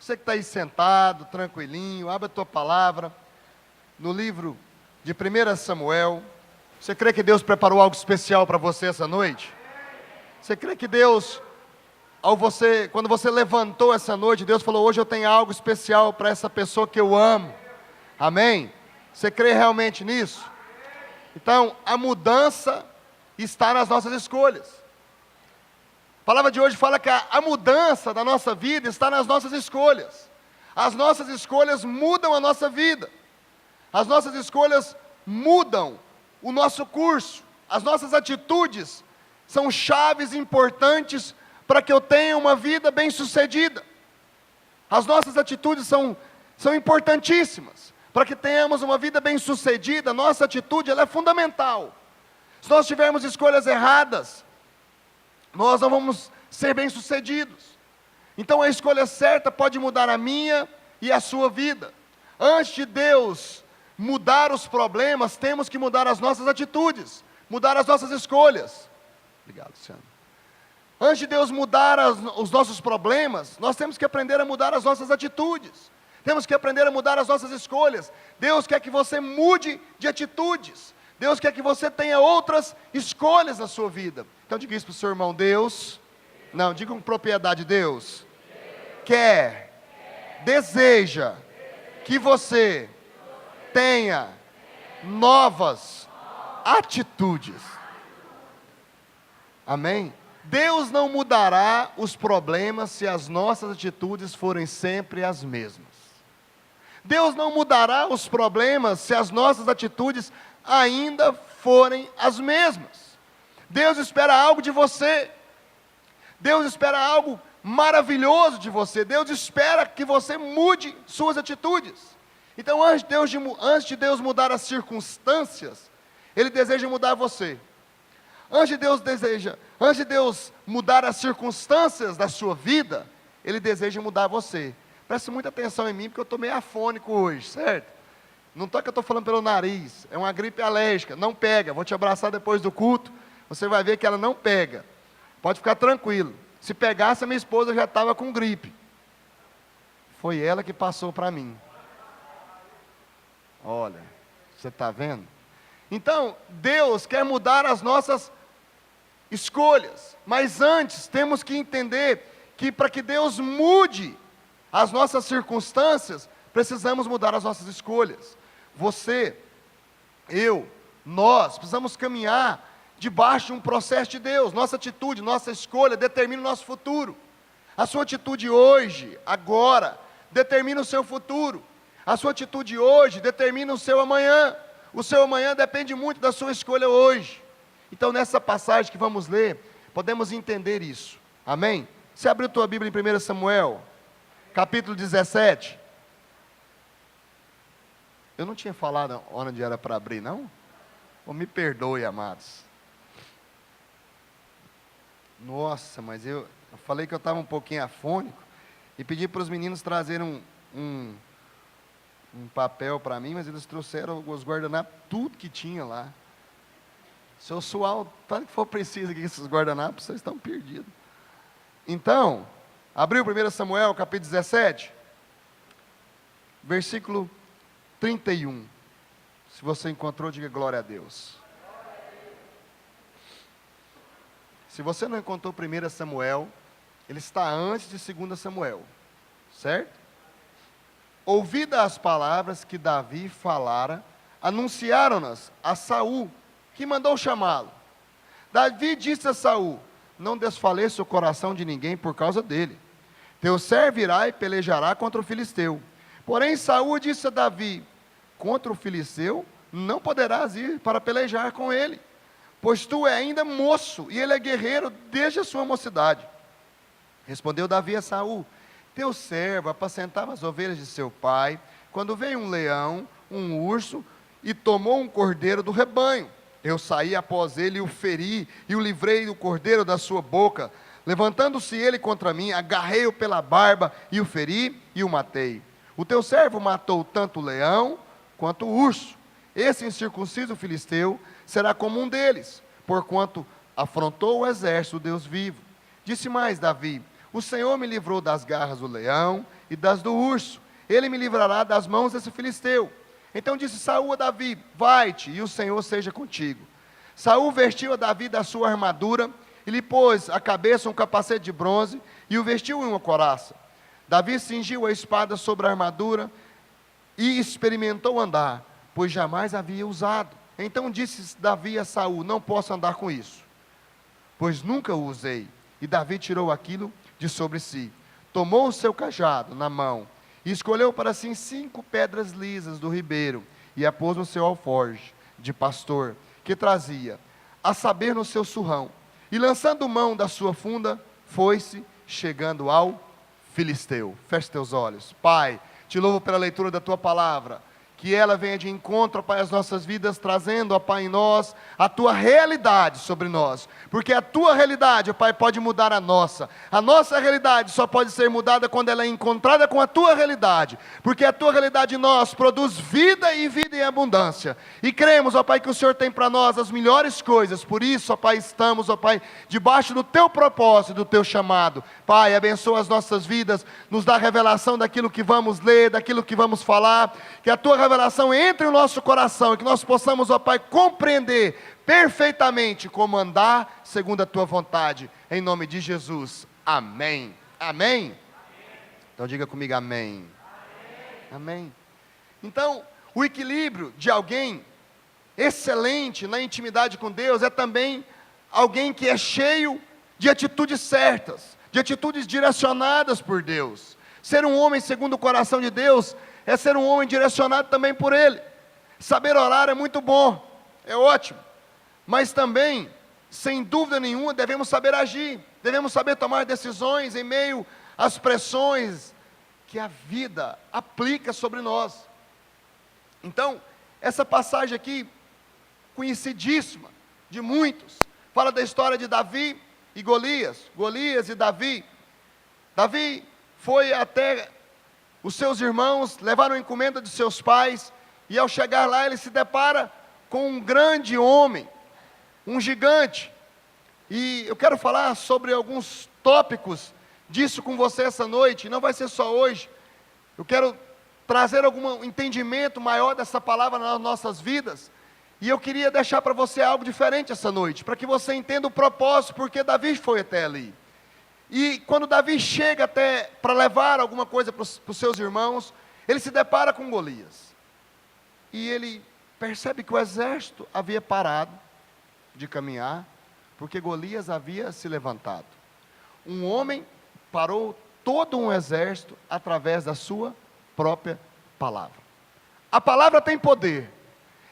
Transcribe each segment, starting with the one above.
Você que está aí sentado, tranquilinho, abre a tua palavra no livro de 1 Samuel. Você crê que Deus preparou algo especial para você essa noite? Você crê que Deus, quando você levantou essa noite, Deus falou: hoje eu tenho algo especial para essa pessoa que eu amo? Amém? Você crê realmente nisso? Então, a mudança está nas nossas escolhas. A palavra de hoje fala que a mudança da nossa vida está nas nossas escolhas. As nossas escolhas mudam a nossa vida. As nossas escolhas mudam o nosso curso. As nossas atitudes são chaves importantes para que eu tenha uma vida bem-sucedida. As nossas atitudes são importantíssimas. Para que tenhamos uma vida bem-sucedida, nossa atitude ela é fundamental. Se nós tivermos escolhas erradas, nós não vamos ser bem-sucedidos. Então a escolha certa pode mudar a minha e a sua vida. Antes de Deus mudar os problemas, temos que mudar as nossas atitudes, mudar as nossas escolhas. Obrigado, Luciano. Antes de Deus mudar os nossos problemas, nós temos que aprender a mudar as nossas atitudes. Temos que aprender a mudar as nossas escolhas. Deus quer que você mude de atitudes. Deus quer que você tenha outras escolhas na sua vida. Então diga isso para o seu irmão: Deus, não, diga com propriedade, Deus deseja que você tenha novas atitudes. Amém? Deus não mudará os problemas se as nossas atitudes forem sempre as mesmas. Deus não mudará os problemas se as nossas atitudes ainda forem as mesmas. Deus espera algo de você. Deus espera algo maravilhoso de você. Deus espera que você mude suas atitudes. Então, antes de Deus mudar as circunstâncias, Ele deseja mudar você. Antes de Deus mudar as circunstâncias da sua vida, Ele deseja mudar você. Preste muita atenção em mim, porque eu estou meio afônico hoje, certo? Não estou que eu estou falando pelo nariz, é uma gripe alérgica, não pega. Vou te abraçar depois do culto, você vai ver que ela não pega. Pode ficar tranquilo. Se pegasse, a minha esposa já estava com gripe. Foi ela que passou para mim. Olha, você está vendo? Então, Deus quer mudar as nossas escolhas, mas antes temos que entender que para que Deus mude as nossas circunstâncias, precisamos mudar as nossas escolhas. Você, eu, nós precisamos caminhar debaixo de um processo de Deus. Nossa atitude, nossa escolha determina o nosso futuro. A sua atitude hoje, agora, determina o seu futuro. A sua atitude hoje determina o seu amanhã. O seu amanhã depende muito da sua escolha hoje. Então, nessa passagem que vamos ler, podemos entender isso. Amém? Você abriu tua Bíblia em 1 Samuel, capítulo 17. Eu não tinha falado onde era para abrir, não? Oh, me perdoe, amados. Nossa, mas eu falei que eu estava um pouquinho afônico e pedi para os meninos trazerem um papel para mim, mas eles trouxeram os guardanapos, tudo que tinha lá. Se eu suar o tanto que for preciso aqui, esses guardanapos, vocês estão perdidos. Então, abriu 1 Samuel, capítulo 17, versículo 31. Se você encontrou, diga glória a Deus. Se você não encontrou 1 Samuel, ele está antes de 2 Samuel, certo? Ouvidas as palavras que Davi falara, anunciaram-nas a Saul, que mandou chamá-lo. Davi disse a Saul: não desfaleça o coração de ninguém por causa dele. Teu servo irá e pelejará contra o filisteu. Porém Saul disse a Davi: contra o filisteu não poderás ir para pelejar com ele, pois tu é ainda moço, e ele é guerreiro desde a sua mocidade. Respondeu Davi a Saul: teu servo apacentava as ovelhas de seu pai, quando veio um leão, um urso, e tomou um cordeiro do rebanho. Eu saí após ele e o feri, e o livrei do cordeiro da sua boca. Levantando-se ele contra mim, agarrei-o pela barba, e o feri, e o matei. O teu servo matou tanto o leão, quanto o urso. Esse incircunciso filisteu será como um deles, porquanto afrontou o exército do Deus vivo. Disse mais Davi: o Senhor me livrou das garras do leão e das do urso. Ele me livrará das mãos desse filisteu. Então disse Saul a Davi: vai-te, e o Senhor seja contigo. Saul vestiu a Davi da sua armadura, e lhe pôs à cabeça um capacete de bronze, e o vestiu em uma couraça. Davi cingiu a espada sobre a armadura, e experimentou andar, pois jamais havia usado. Então disse Davi a Saul: não posso andar com isso, pois nunca o usei. E Davi tirou aquilo de sobre si, tomou o seu cajado na mão, e escolheu para si 5 pedras lisas do ribeiro, e a pôs no seu alforje de pastor, que trazia, a saber, no seu surrão. E lançando mão da sua funda, foi-se, chegando ao filisteu. Feche teus olhos. Pai, te louvo pela leitura da tua palavra, que ela venha de encontro, Pai, às nossas vidas, trazendo, ó Pai, em nós, a tua realidade sobre nós, porque a tua realidade, ó Pai, pode mudar a nossa realidade só pode ser mudada quando ela é encontrada com a tua realidade, porque a tua realidade em nós produz vida e vida em abundância, e cremos, ó Pai, que o Senhor tem para nós as melhores coisas. Por isso, ó Pai, estamos, ó Pai, debaixo do teu propósito, do teu chamado. Pai, abençoa as nossas vidas, nos dá revelação daquilo que vamos ler, daquilo que vamos falar, que a tua revelação entre no nosso coração, e que nós possamos, ó Pai, compreender perfeitamente como andar segundo a tua vontade, em nome de Jesus, amém. Amém? Então diga comigo amém. Amém. Então, o equilíbrio de alguém excelente na intimidade com Deus é também alguém que é cheio de atitudes certas, de atitudes direcionadas por Deus. Ser um homem segundo o coração de Deus é ser um homem direcionado também por Ele. Saber orar é muito bom, é ótimo, mas também, sem dúvida nenhuma, devemos saber agir, devemos saber tomar decisões em meio às pressões que a vida aplica sobre nós. Então, essa passagem aqui, conhecidíssima de muitos, fala da história de Davi e Golias, Golias e Davi. Davi foi até os seus irmãos, levaram a encomenda de seus pais, e ao chegar lá ele se depara com um grande homem, um gigante. E eu quero falar sobre alguns tópicos disso com você essa noite. Não vai ser só hoje, eu quero trazer algum entendimento maior dessa palavra nas nossas vidas, e eu queria deixar para você algo diferente essa noite, para que você entenda o propósito, porque Davi foi até ali. E quando Davi chega até para levar alguma coisa para os seus irmãos, ele se depara com Golias, e ele percebe que o exército havia parado de caminhar, porque Golias havia se levantado. Um homem parou todo um exército através da sua própria palavra. A palavra tem poder,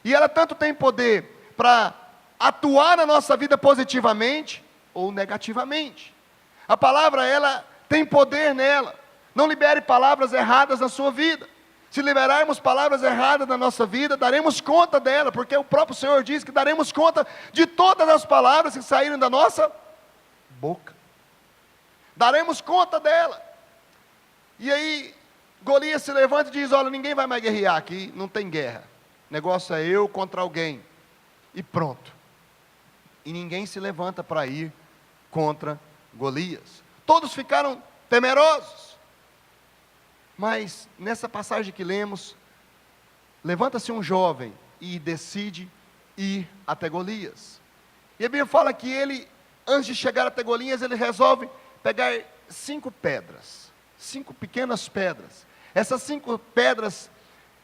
e ela tanto tem poder para atuar na nossa vida positivamente ou negativamente. A palavra, ela tem poder nela. Não libere palavras erradas na sua vida. Se liberarmos palavras erradas na nossa vida, daremos conta dela, porque o próprio Senhor diz que daremos conta de todas as palavras que saíram da nossa boca. Daremos conta dela. E aí, Golias se levanta e diz: olha, ninguém vai mais guerrear aqui, não tem guerra. O negócio é eu contra alguém. E pronto. E ninguém se levanta para ir contra Golias. Todos ficaram temerosos. Mas nessa passagem que lemos, levanta-se um jovem e decide ir até Golias. E a Bíblia fala que ele, antes de chegar até Golias, ele resolve pegar 5 pedras, 5 pequenas pedras. Essas 5 pedras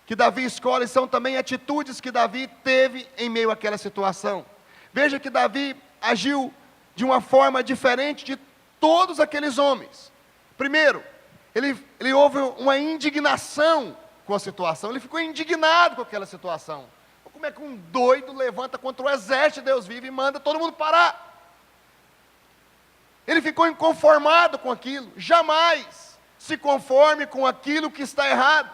que Davi escolhe são também atitudes que Davi teve em meio àquela situação. Veja que Davi agiu de uma forma diferente de todos aqueles homens. Primeiro, ele houve uma indignação com a situação, ele ficou indignado com aquela situação. Como é que um doido levanta contra o exército de Deus vivo e manda todo mundo parar? Ele ficou inconformado com aquilo. Jamais se conforme com aquilo que está errado.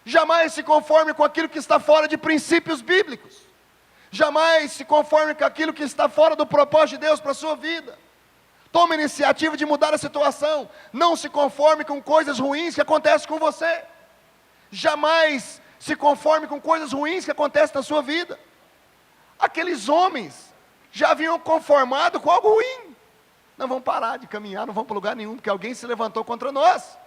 Jamais se conforme com aquilo que está fora de princípios bíblicos. Jamais se conforme com aquilo que está fora do propósito de Deus para a sua vida. Tome a iniciativa de mudar a situação. Não se conforme com coisas ruins que acontecem com você. Jamais se conforme com coisas ruins que acontecem na sua vida. Aqueles homens já haviam conformado com algo ruim. Não vão parar de caminhar, não vão para lugar nenhum, porque alguém se levantou contra nós.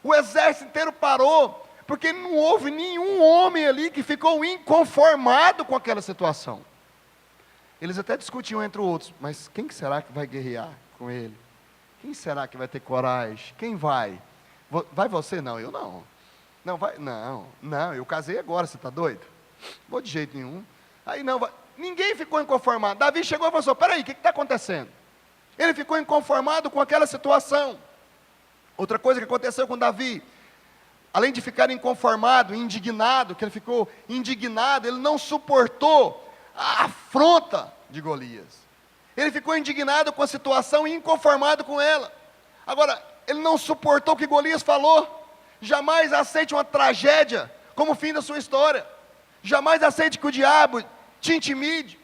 O exército inteiro parou, porque não houve nenhum homem ali que ficou inconformado com aquela situação. Eles até discutiam entre outros, mas quem será que vai guerrear com ele? Quem será que vai ter coragem? Quem vai? Vai você? Não, eu não. Não, vai, não, eu casei agora, você está doido? Vou de jeito nenhum. Aí não, vai. Ninguém ficou inconformado. Davi chegou e falou assim, peraí, o que está acontecendo? Ele ficou inconformado com aquela situação. Outra coisa que aconteceu com Davi, além de ficar inconformado, indignado, que ele ficou indignado, ele não suportou a afronta de Golias. Ele ficou indignado com a situação e inconformado com ela. Agora, ele não suportou o que Golias falou. Jamais aceite uma tragédia como o fim da sua história. Jamais aceite que o diabo te intimide,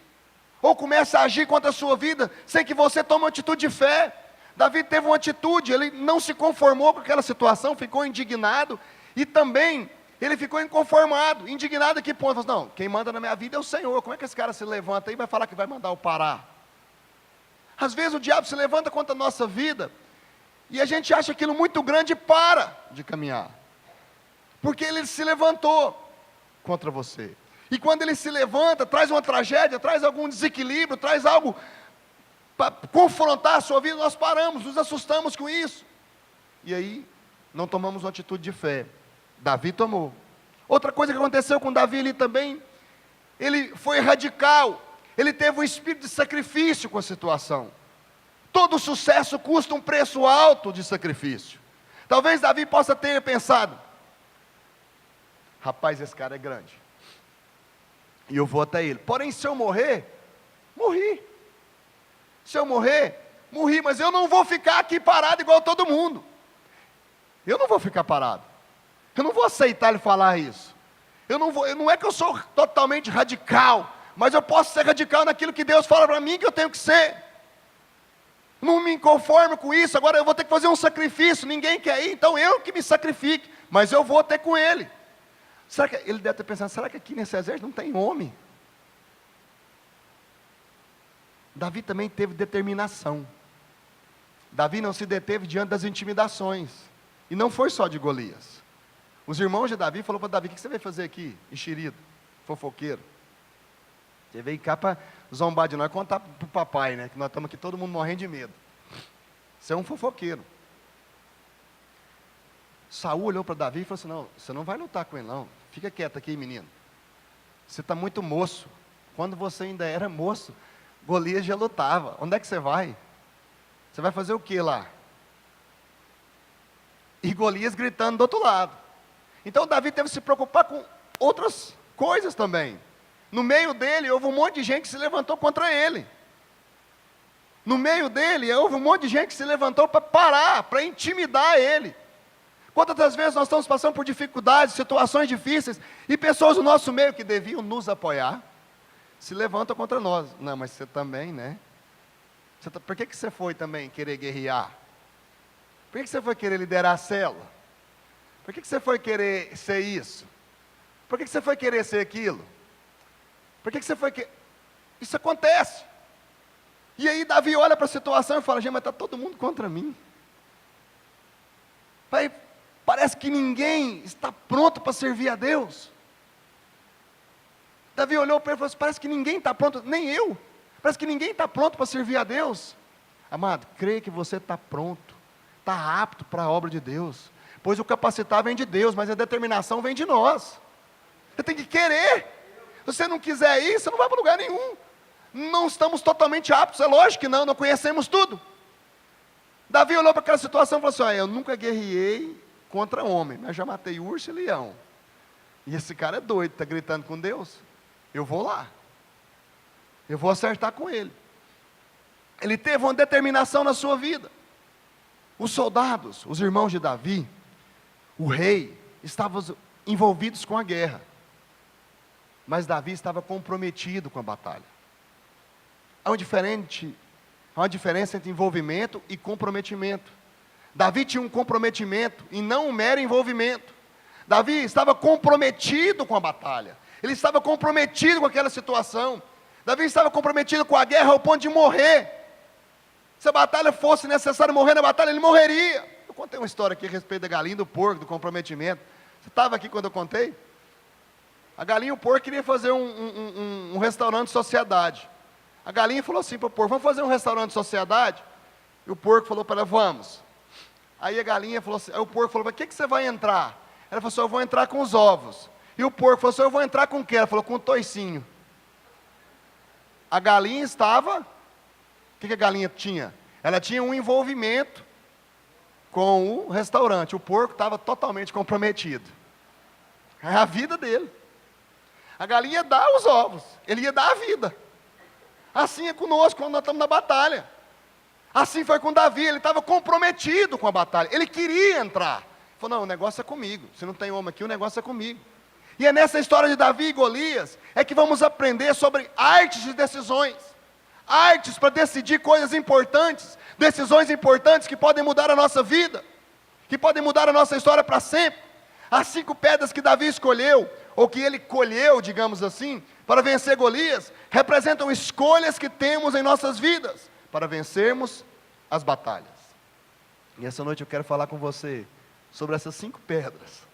ou comece a agir contra a sua vida, sem que você tome uma atitude de fé. Davi teve uma atitude, ele não se conformou com aquela situação, ficou indignado, e também ele ficou inconformado, indignado a que ponto? Falou, não, quem manda na minha vida é o Senhor, como é que esse cara se levanta aí e vai falar que vai mandar eu parar? Às vezes o diabo se levanta contra a nossa vida, e a gente acha aquilo muito grande e para de caminhar, porque ele se levantou contra você. E quando ele se levanta, traz uma tragédia, traz algum desequilíbrio, traz algo para confrontar a sua vida, nós paramos, nos assustamos com isso. E aí, não tomamos uma atitude de fé. Davi tomou. Outra coisa que aconteceu com Davi ali também, ele foi radical, ele teve um espírito de sacrifício com a situação. Todo sucesso custa um preço alto de sacrifício. Talvez Davi possa ter pensado, rapaz, esse cara é grande, e eu vou até ele. Porém, se eu morrer, morri. Se eu morrer, morri. Mas eu não vou ficar aqui parado igual todo mundo. Eu não vou ficar parado. Eu não vou aceitar ele falar isso. Não é que eu sou totalmente radical, mas eu posso ser radical naquilo que Deus fala para mim que eu tenho que ser. Não me conformo com isso. Agora eu vou ter que fazer um sacrifício. Ninguém quer ir, então eu que me sacrifique. Mas eu vou ter com ele. Será que ele deve ter pensado, será que aqui nesse exército não tem homem? Davi também teve determinação. Davi não se deteve diante das intimidações. E não foi só de Golias. Os irmãos de Davi falaram para Davi, o que você veio fazer aqui, enxerido, fofoqueiro? Você veio cá para zombar de nós, contar para o papai, né? Que nós estamos aqui todo mundo morrendo de medo. Você é um fofoqueiro. Saul olhou para Davi e falou assim, não, você não vai lutar com ele não, fica quieto aqui menino, você está muito moço, quando você ainda era moço, Golias já lutava, onde é que você vai? Você vai fazer o que lá? E Golias gritando do outro lado. Então Davi teve que se preocupar com outras coisas também. No meio dele houve um monte de gente que se levantou contra ele. No meio dele houve um monte de gente que se levantou para parar, para intimidar ele. Quantas das vezes nós estamos passando por dificuldades, situações difíceis, e pessoas do nosso meio que deviam nos apoiar, se levantam contra nós. Não, mas você também, né? Por que você foi também querer guerrear? Por que você foi querer liderar a célula? Por que você foi querer ser isso? Por que você foi querer ser aquilo? Por que você foi querer... Isso acontece. E aí Davi olha para a situação e fala, gente, mas está todo mundo contra mim. Pai, parece que ninguém está pronto para servir a Deus. Davi olhou para ele e falou assim, parece que ninguém está pronto, nem eu. Parece que ninguém está pronto para servir a Deus. Amado, creia que você está pronto, está apto para a obra de Deus. Pois o capacitar vem de Deus, mas a determinação vem de nós. Você tem que querer. Se você não quiser ir, você não vai para lugar nenhum. Não estamos totalmente aptos, é lógico que não conhecemos tudo. Davi olhou para aquela situação e falou assim, eu nunca guerreei contra homem, mas já matei urso e leão. E esse cara é doido, está gritando com Deus. Eu vou lá. Eu vou acertar com ele. Ele teve uma determinação na sua vida. Os soldados, os irmãos de Davi, o rei, estavam envolvidos com a guerra. Mas Davi estava comprometido com a batalha. Há uma diferença entre envolvimento e comprometimento. Davi tinha um comprometimento e não um mero envolvimento. Davi estava comprometido com a batalha. Ele estava comprometido com aquela situação. Davi estava comprometido com a guerra ao ponto de morrer. Se a batalha fosse necessário morrer na batalha, ele morreria. contei uma história aqui a respeito da galinha e do porco, do comprometimento. Você estava aqui quando eu contei? A galinha e o porco queriam fazer um restaurante de sociedade. A galinha falou assim para o porco: vamos fazer um restaurante de sociedade? E o porco falou para ela: vamos. Aí a galinha falou assim, aí o porco falou: para que você vai entrar? Ela falou assim: eu vou entrar com os ovos. E o porco falou assim: eu vou entrar com o quê? Ela falou: com o toicinho. A galinha estava, o que a galinha tinha? Ela tinha um envolvimento com o restaurante. O porco estava totalmente comprometido. É a vida dele. A galinha dá os ovos, ele ia dar a vida. Assim é conosco quando nós estamos na batalha. Assim foi com Davi, ele estava comprometido com a batalha, ele queria entrar. Ele falou: não, o negócio é comigo, se não tem homem aqui, o negócio é comigo. E é nessa história de Davi e Golias, é que vamos aprender sobre artes de decisões. Artes para decidir coisas importantes, decisões importantes que podem mudar a nossa vida, que podem mudar a nossa história para sempre. As 5 pedras que Davi escolheu, ou que ele colheu, digamos assim, para vencer Golias, representam escolhas que temos em nossas vidas, para vencermos as batalhas. E essa noite eu quero falar com você sobre essas 5 pedras,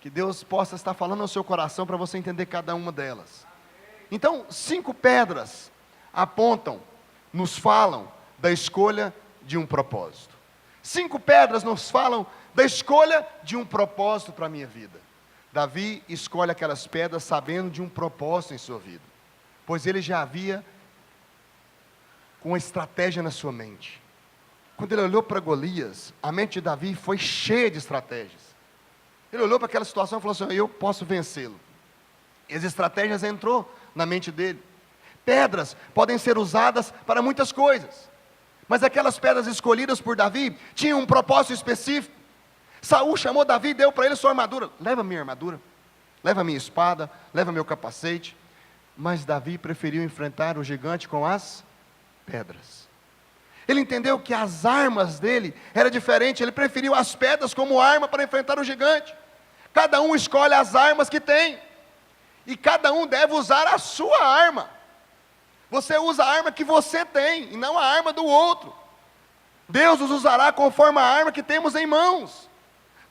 que Deus possa estar falando ao seu coração para você entender cada uma delas. Então, 5 pedras apontam, nos falam da escolha de um propósito. 5 pedras nos falam da escolha de um propósito para a minha vida. Davi escolhe aquelas pedras sabendo de um propósito em sua vida, pois ele já havia com uma estratégia na sua mente. Quando ele olhou para Golias, a mente de Davi foi cheia de estratégias. Ele olhou para aquela situação e falou assim: eu posso vencê-lo. E as estratégias entrou na mente dele. Pedras podem ser usadas para muitas coisas, mas aquelas pedras escolhidas por Davi tinham um propósito específico. Saul chamou Davi e deu para ele sua armadura. Leva minha armadura, leva minha espada, leva meu capacete. Mas Davi preferiu enfrentar o gigante com as pedras. Ele entendeu que as armas dele eram diferentes. Ele preferiu as pedras como arma para enfrentar o gigante. Cada um escolhe as armas que tem, e cada um deve usar a sua arma. Você usa a arma que você tem, e não a arma do outro. Deus os usará conforme a arma que temos em mãos.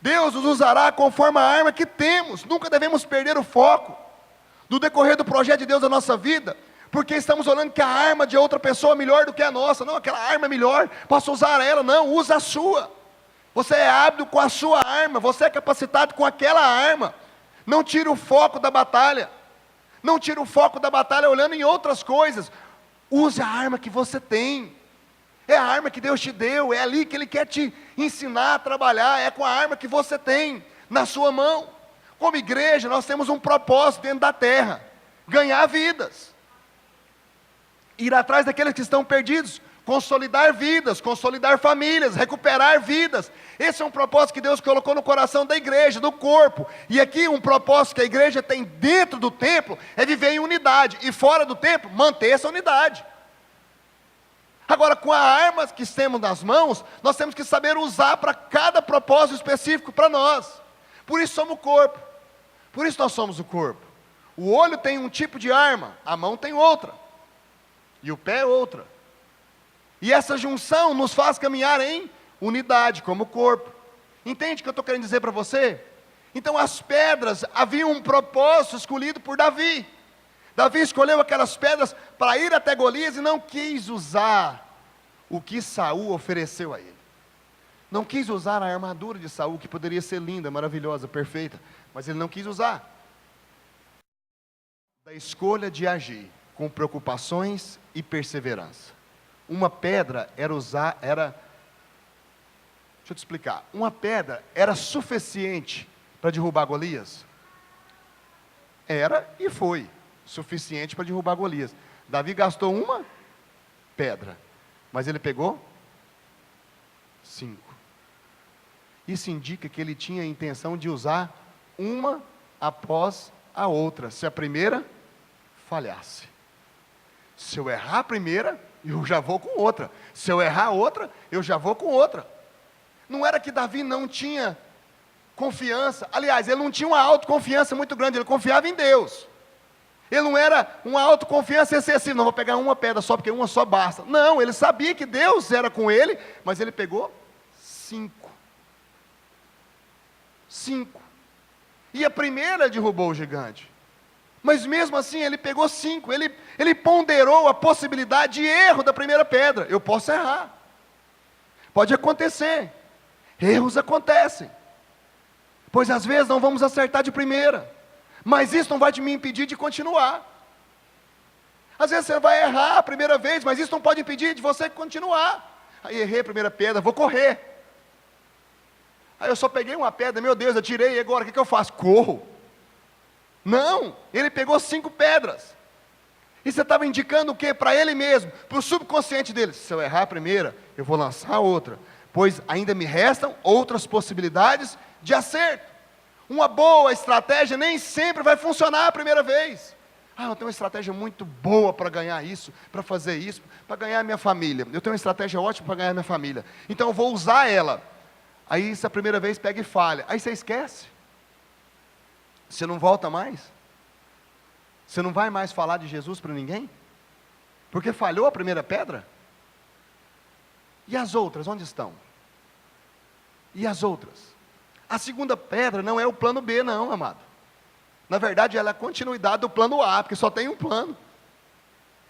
Deus os usará conforme a arma que temos. Nunca devemos perder o foco do decorrer do projeto de Deus na nossa vida, porque estamos olhando que a arma de outra pessoa é melhor do que a nossa. Não, aquela arma é melhor, posso usar ela. Não, usa a sua. Você é hábil com a sua arma, você é capacitado com aquela arma. Não tire o foco da batalha. Não tire o foco da batalha olhando em outras coisas. Use a arma que você tem. É a arma que Deus te deu, é ali que Ele quer te ensinar a trabalhar, é com a arma que você tem na sua mão. Como igreja, nós temos um propósito dentro da terra: ganhar vidas, ir atrás daqueles que estão perdidos, consolidar vidas, consolidar famílias, recuperar vidas. Esse é um propósito que Deus colocou no coração da igreja, do corpo. E aqui um propósito que a igreja tem dentro do templo é viver em unidade, e fora do templo, manter essa unidade. Agora, com a arma que temos nas mãos, nós temos que saber usar para cada propósito específico para nós. Por isso somos o corpo. Por isso nós somos o corpo. O olho tem um tipo de arma, a mão tem outra, e o pé outra. E essa junção nos faz caminhar em unidade, como corpo. Entende o que eu estou querendo dizer para você? Então as pedras haviam um propósito escolhido por Davi. Davi escolheu aquelas pedras para ir até Golias e não quis usar o que Saul ofereceu a ele. Não quis usar a armadura de Saul, que poderia ser linda, maravilhosa, perfeita, mas ele não quis usar. Da escolha de agir com preocupações e perseverança. Uma pedra deixa eu te explicar, uma pedra era suficiente para derrubar Golias? Era e foi suficiente para derrubar Golias. Davi gastou uma pedra, mas ele pegou 5. Isso indica que ele tinha a intenção de usar uma após a outra, se a primeira falhasse. Se eu errar a primeira, eu já vou com outra. Se eu errar outra, eu já vou com outra. Não era que Davi não tinha confiança. Aliás, ele não tinha uma autoconfiança muito grande, ele confiava em Deus. Ele não era uma autoconfiança excessiva: não vou pegar uma pedra só, porque uma só basta. Não, ele sabia que Deus era com ele, mas ele pegou 5. 5. E a primeira derrubou o gigante. Mas mesmo assim ele pegou 5. Ele ponderou a possibilidade de erro da primeira pedra. Eu posso errar. Pode acontecer. Erros acontecem. Pois às vezes não vamos acertar de primeira. Mas isso não vai me impedir de continuar. Às vezes você vai errar a primeira vez, mas isso não pode impedir de você continuar. Aí errei a primeira pedra, vou correr. Aí eu só peguei uma pedra, meu Deus, eu tirei, e agora o que eu faço? Corro. Não, ele pegou 5 pedras. E você estava indicando o quê? Para ele mesmo, para o subconsciente dele. Se eu errar a primeira, eu vou lançar outra. Pois ainda me restam outras possibilidades de acerto. Uma boa estratégia nem sempre vai funcionar a primeira vez. Eu tenho uma estratégia muito boa para ganhar isso, para fazer isso, para ganhar minha família. Eu tenho uma estratégia ótima para ganhar minha família. Então eu vou usar ela. Aí se a primeira vez pega e falha. Aí você esquece. Você não volta mais. Você não vai mais falar de Jesus para ninguém? Porque falhou a primeira pedra? E as outras, onde estão? E as outras? A segunda pedra não é o plano B não, amado. Na verdade, ela é a continuidade do plano A, porque só tem um plano.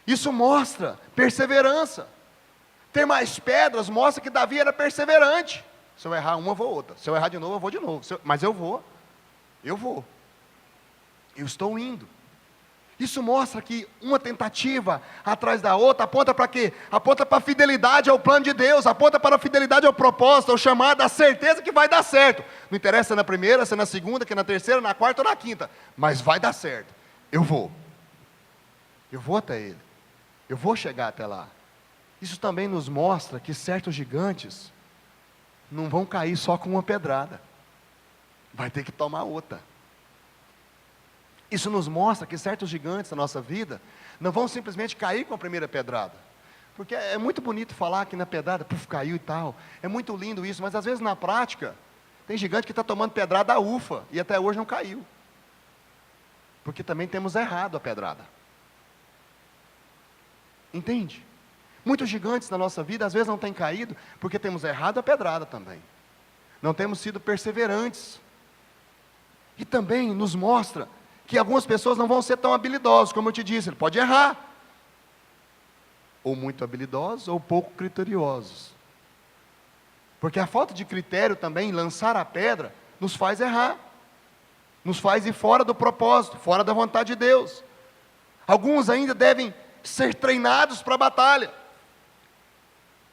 Isso mostra perseverança. Ter mais pedras mostra que Davi era perseverante. Se eu errar uma, eu vou outra. Se eu errar de novo, eu vou de novo. Mas eu vou. Eu estou indo. Isso mostra que uma tentativa atrás da outra aponta para quê? Aponta para a fidelidade ao plano de Deus, aponta para a fidelidade ao propósito, ao chamado, à certeza que vai dar certo. Não interessa se é na primeira, se é na segunda, se é na terceira, na quarta ou na quinta, mas vai dar certo. Eu vou até ele, eu vou chegar até lá. Isso também nos mostra que certos gigantes não vão cair só com uma pedrada, vai ter que tomar outra. Isso nos mostra que certos gigantes da nossa vida não vão simplesmente cair com a primeira pedrada. Porque é muito bonito falar que na pedrada, caiu e tal. É muito lindo isso, mas às vezes na prática, tem gigante que está tomando pedrada ufa e até hoje não caiu. Porque também temos errado a pedrada. Entende? Muitos gigantes na nossa vida às vezes não têm caído porque temos errado a pedrada também. Não temos sido perseverantes. E também nos mostra que algumas pessoas não vão ser tão habilidosas, como eu te disse, ele pode errar. Ou muito habilidosos, ou pouco criteriosos. Porque a falta de critério também, lançar a pedra, nos faz errar. Nos faz ir fora do propósito, fora da vontade de Deus. Alguns ainda devem ser treinados para a batalha.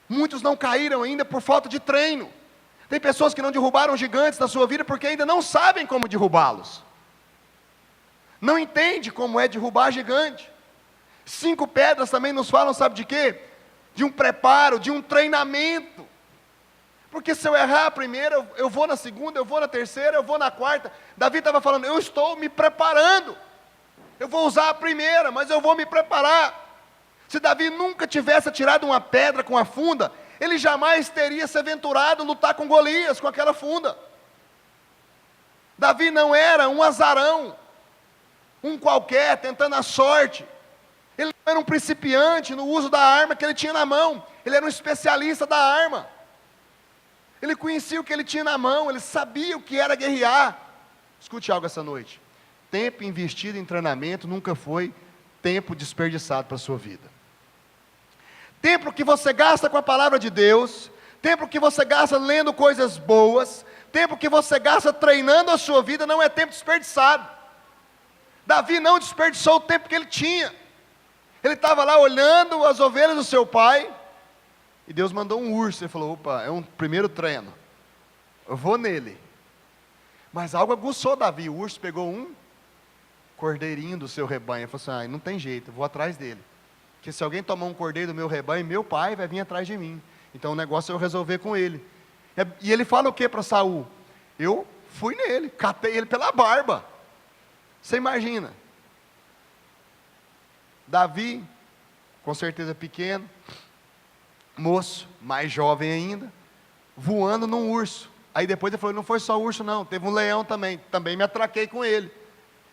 Muitos não caíram ainda por falta de treino. Tem pessoas que não derrubaram gigantes na sua vida porque ainda não sabem como derrubá-los. Não entende como é derrubar gigante. 5 pedras também nos falam, sabe de quê? De um preparo, de um treinamento. Porque se eu errar a primeira, eu vou na segunda, eu vou na terceira, eu vou na quarta. Davi estava falando, eu estou me preparando. Eu vou usar a primeira, mas eu vou me preparar. Se Davi nunca tivesse tirado uma pedra com a funda, ele jamais teria se aventurado a lutar com Golias, com aquela funda. Davi não era um azarão, um qualquer, tentando a sorte. Ele não era um principiante no uso da arma que ele tinha na mão. Ele era um especialista da arma. Ele conhecia o que ele tinha na mão, ele sabia o que era guerrear. Escute algo essa noite. Tempo investido em treinamento nunca foi tempo desperdiçado para a sua vida. Tempo que você gasta com a palavra de Deus, tempo que você gasta lendo coisas boas, tempo que você gasta treinando a sua vida, não é tempo desperdiçado. Davi não desperdiçou o tempo que ele tinha. Ele estava lá olhando as ovelhas do seu pai, e Deus mandou um urso. Ele falou, opa, é um primeiro treino, eu vou nele. Mas algo aguçou Davi. O urso pegou um cordeirinho do seu rebanho, ele falou assim, não tem jeito, eu vou atrás dele. Porque se alguém tomar um cordeiro do meu rebanho, meu pai vai vir atrás de mim. Então o negócio é eu resolver com ele. E ele fala o que para Saul? Eu fui nele, catei ele pela barba. Você imagina, Davi, com certeza pequeno, moço, mais jovem ainda, voando num urso. Aí depois ele falou, não foi só urso não, teve um leão também me atraquei com ele.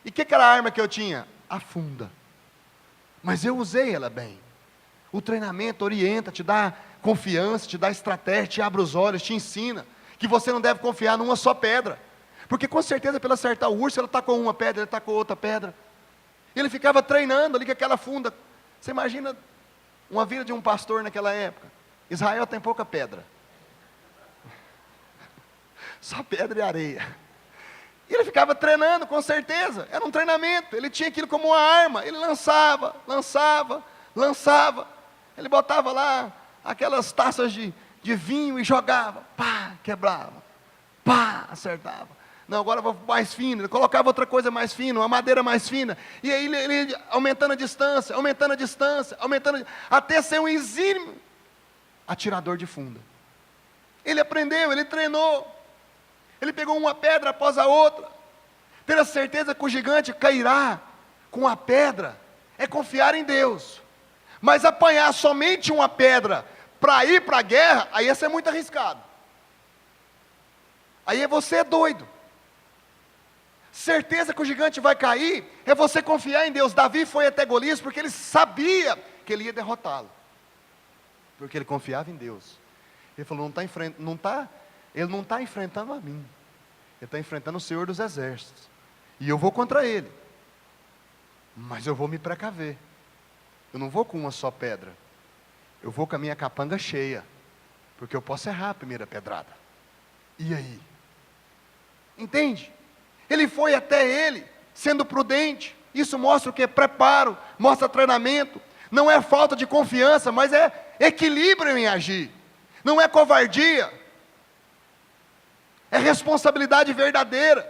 E o que era a arma que eu tinha? A funda. Mas eu usei ela bem. O treinamento orienta, te dá confiança, te dá estratégia, te abre os olhos, te ensina que você não deve confiar numa só pedra. Porque com certeza, para ele acertar o urso, ele tacou uma pedra, ele tacou outra pedra. E ele ficava treinando ali com aquela funda. Você imagina uma vida de um pastor naquela época. Israel tem pouca pedra. Só pedra e areia. E ele ficava treinando, com certeza. Era um treinamento. Ele tinha aquilo como uma arma. Ele lançava. Ele botava lá aquelas taças de vinho e jogava. Pá, quebrava. Pá, acertava. Não, agora eu vou mais fino. Ele colocava outra coisa mais fina, uma madeira mais fina. E aí ele aumentando a distância, até ser um exímio atirador de funda. Ele aprendeu, ele treinou. Ele pegou uma pedra após a outra. Ter a certeza que o gigante cairá com a pedra é confiar em Deus. Mas apanhar somente uma pedra para ir para a guerra, aí ia ser muito arriscado. Aí você é doido. Certeza que o gigante vai cair é você confiar em Deus. Davi foi até Golias porque ele sabia que ele ia derrotá-lo. Porque ele confiava em Deus. Ele falou, ele não está enfrentando a mim. Ele está enfrentando o Senhor dos Exércitos. E eu vou contra ele. Mas eu vou me precaver. Eu não vou com uma só pedra. Eu vou com a minha capanga cheia. Porque eu posso errar a primeira pedrada. E aí? Entende? Ele foi até ele, sendo prudente. Isso mostra o que? Preparo, mostra treinamento. Não é falta de confiança, mas é equilíbrio em agir. Não é covardia. É responsabilidade verdadeira.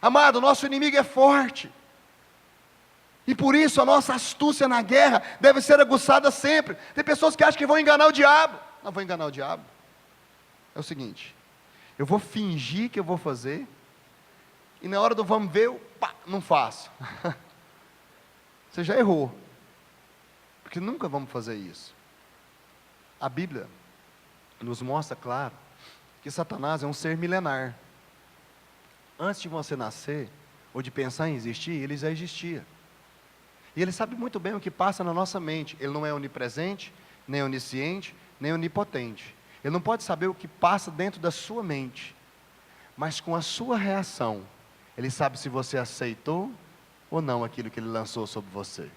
Amado, nosso inimigo é forte. E por isso a nossa astúcia na guerra deve ser aguçada sempre. Tem pessoas que acham que vão enganar o diabo. Não vou enganar o diabo. É o seguinte, eu vou fingir que eu vou fazer, e na hora do vamos ver, eu não faço. Você já errou. Porque nunca vamos fazer isso. A Bíblia nos mostra, claro, que Satanás é um ser milenar. Antes de você nascer, ou de pensar em existir, ele já existia. E ele sabe muito bem o que passa na nossa mente. Ele não é onipresente, nem onisciente, nem onipotente. Ele não pode saber o que passa dentro da sua mente. Mas com a sua reação, ele sabe se você aceitou ou não aquilo que ele lançou sobre você.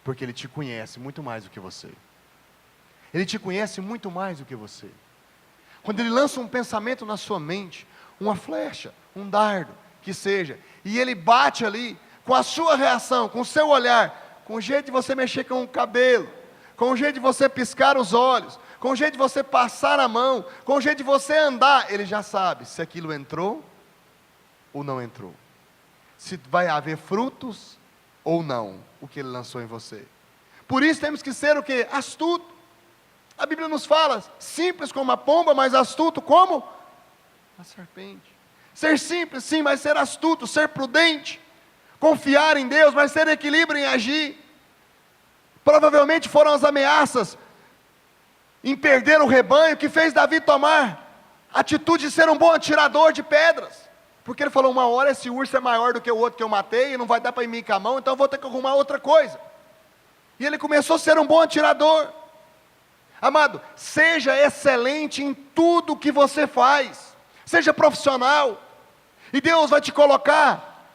Porque ele te conhece muito mais do que você. Ele te conhece muito mais do que você. Quando ele lança um pensamento na sua mente, uma flecha, um dardo, que seja, e ele bate ali, com a sua reação, com o seu olhar, com o jeito de você mexer com o cabelo, com o jeito de você piscar os olhos, com o jeito de você passar a mão, com o jeito de você andar, ele já sabe se aquilo entrou ou não entrou. Se vai haver frutos ou não, o que ele lançou em você. Por isso temos que ser o quê? Astuto. A Bíblia nos fala, simples como a pomba, mas astuto como a serpente. Ser simples sim, mas ser astuto, ser prudente. Confiar em Deus, mas ter equilíbrio em agir. Provavelmente foram as ameaças em perder o rebanho que fez Davi tomar a atitude de ser um bom atirador de pedras. Porque ele falou, uma hora esse urso é maior do que o outro que eu matei, e não vai dar para ir me com a mão, então eu vou ter que arrumar outra coisa. E ele começou a ser um bom atirador. Amado, seja excelente em tudo que você faz. Seja profissional. E Deus vai te colocar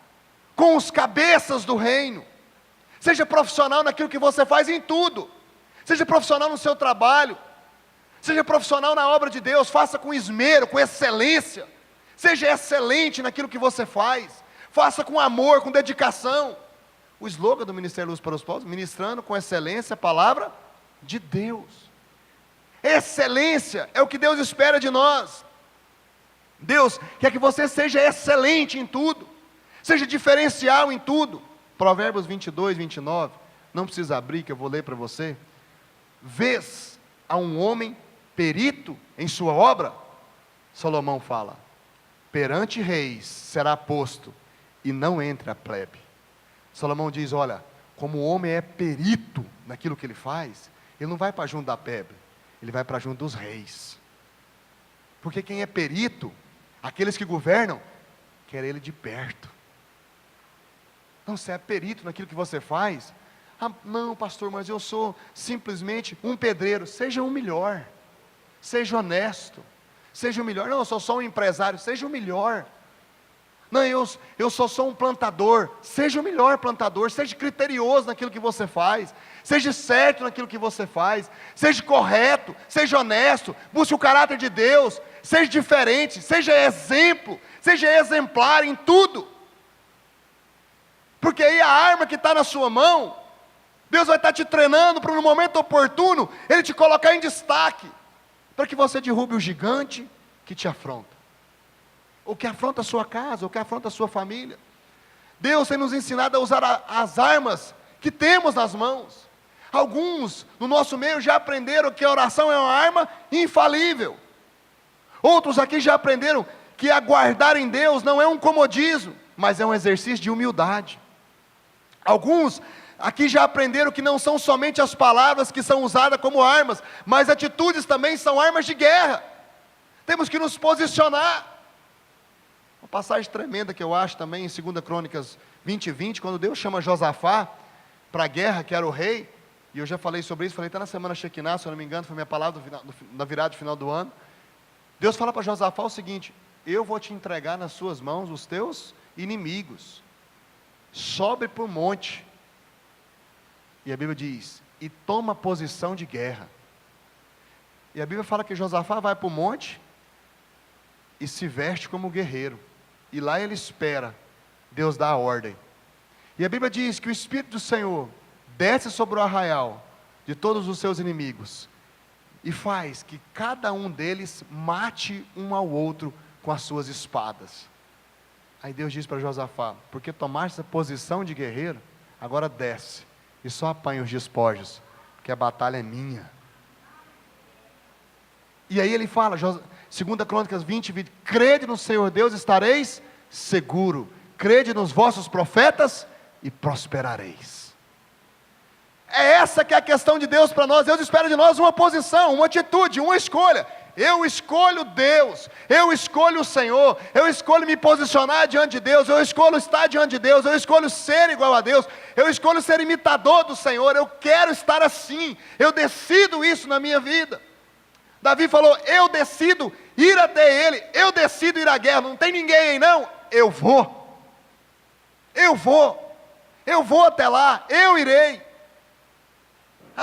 com os cabeças do reino. Seja profissional naquilo que você faz em tudo. Seja profissional no seu trabalho. Seja profissional na obra de Deus. Faça com esmero, com excelência. Seja excelente naquilo que você faz. Faça com amor, com dedicação. O slogan do Ministério Luz para os Povos, ministrando com excelência a palavra de Deus. Excelência é o que Deus espera de nós. Deus quer que você seja excelente em tudo. Seja diferencial em tudo. Provérbios 22, 29. Não precisa abrir que eu vou ler para você. Vês a um homem perito em sua obra? Salomão fala, perante reis será posto, e não entre a plebe. Salomão diz, olha, como o homem é perito naquilo que ele faz, ele não vai para junto da plebe, ele vai para junto dos reis. Porque quem é perito, aqueles que governam, quer ele de perto. Não, você é perito naquilo que você faz? Ah, não, pastor, mas eu sou simplesmente um pedreiro. Seja o melhor, seja honesto, Seja o melhor. Não, eu sou só um empresário. Seja o melhor. Não, eu sou só um plantador. Seja o melhor plantador. Seja criterioso naquilo que você faz. Seja certo naquilo que você faz. Seja correto. Seja honesto. Busque o caráter de Deus. Seja diferente. Seja exemplo. Seja exemplar em tudo. Porque aí a arma que está na sua mão, Deus vai estar te treinando para no momento oportuno, Ele te colocar em destaque. Para que você derrube o gigante que te afronta. Ou que afronta a sua casa, ou que afronta a sua família. Deus tem nos ensinado a usar as armas que temos nas mãos. Alguns no nosso meio já aprenderam que a oração é uma arma infalível. Outros aqui já aprenderam que aguardar em Deus não é um comodismo, mas é um exercício de humildade. Alguns aqui já aprenderam que não são somente as palavras que são usadas como armas, mas atitudes também são armas de guerra. Temos que nos posicionar. Uma passagem tremenda que eu acho também em 2 Crônicas 20:20, quando Deus chama Josafá para a guerra, que era o rei, e eu já falei sobre isso, falei até na semana Shekinah, se eu não me engano, foi minha palavra da virada de final do ano. Deus fala para Josafá o seguinte: eu vou te entregar nas suas mãos os teus inimigos, sobe para o monte, e a Bíblia diz, e toma posição de guerra. E a Bíblia fala que Josafá vai para o monte, e se veste como guerreiro, e lá ele espera Deus dar a ordem. E a Bíblia diz que o Espírito do Senhor desce sobre o arraial de todos os seus inimigos, e faz que cada um deles mate um ao outro com as suas espadas. Aí Deus diz para Josafá: porque tomaste essa posição de guerreiro, agora desce, e só apanha os despojos, porque a batalha é minha. E aí ele fala, 2 Crônicas 20, crede no Senhor Deus, estareis seguro, crede nos vossos profetas, e prosperareis. É essa que é a questão de Deus para nós. Deus espera de nós uma posição, uma atitude, uma escolha. Eu escolho Deus, eu escolho o Senhor, eu escolho me posicionar diante de Deus, eu escolho estar diante de Deus, eu escolho ser igual a Deus, eu escolho ser imitador do Senhor, eu quero estar assim, eu decido isso na minha vida. Davi falou: eu decido ir até Ele, eu decido ir à guerra, não tem ninguém aí não, eu vou até lá, eu irei.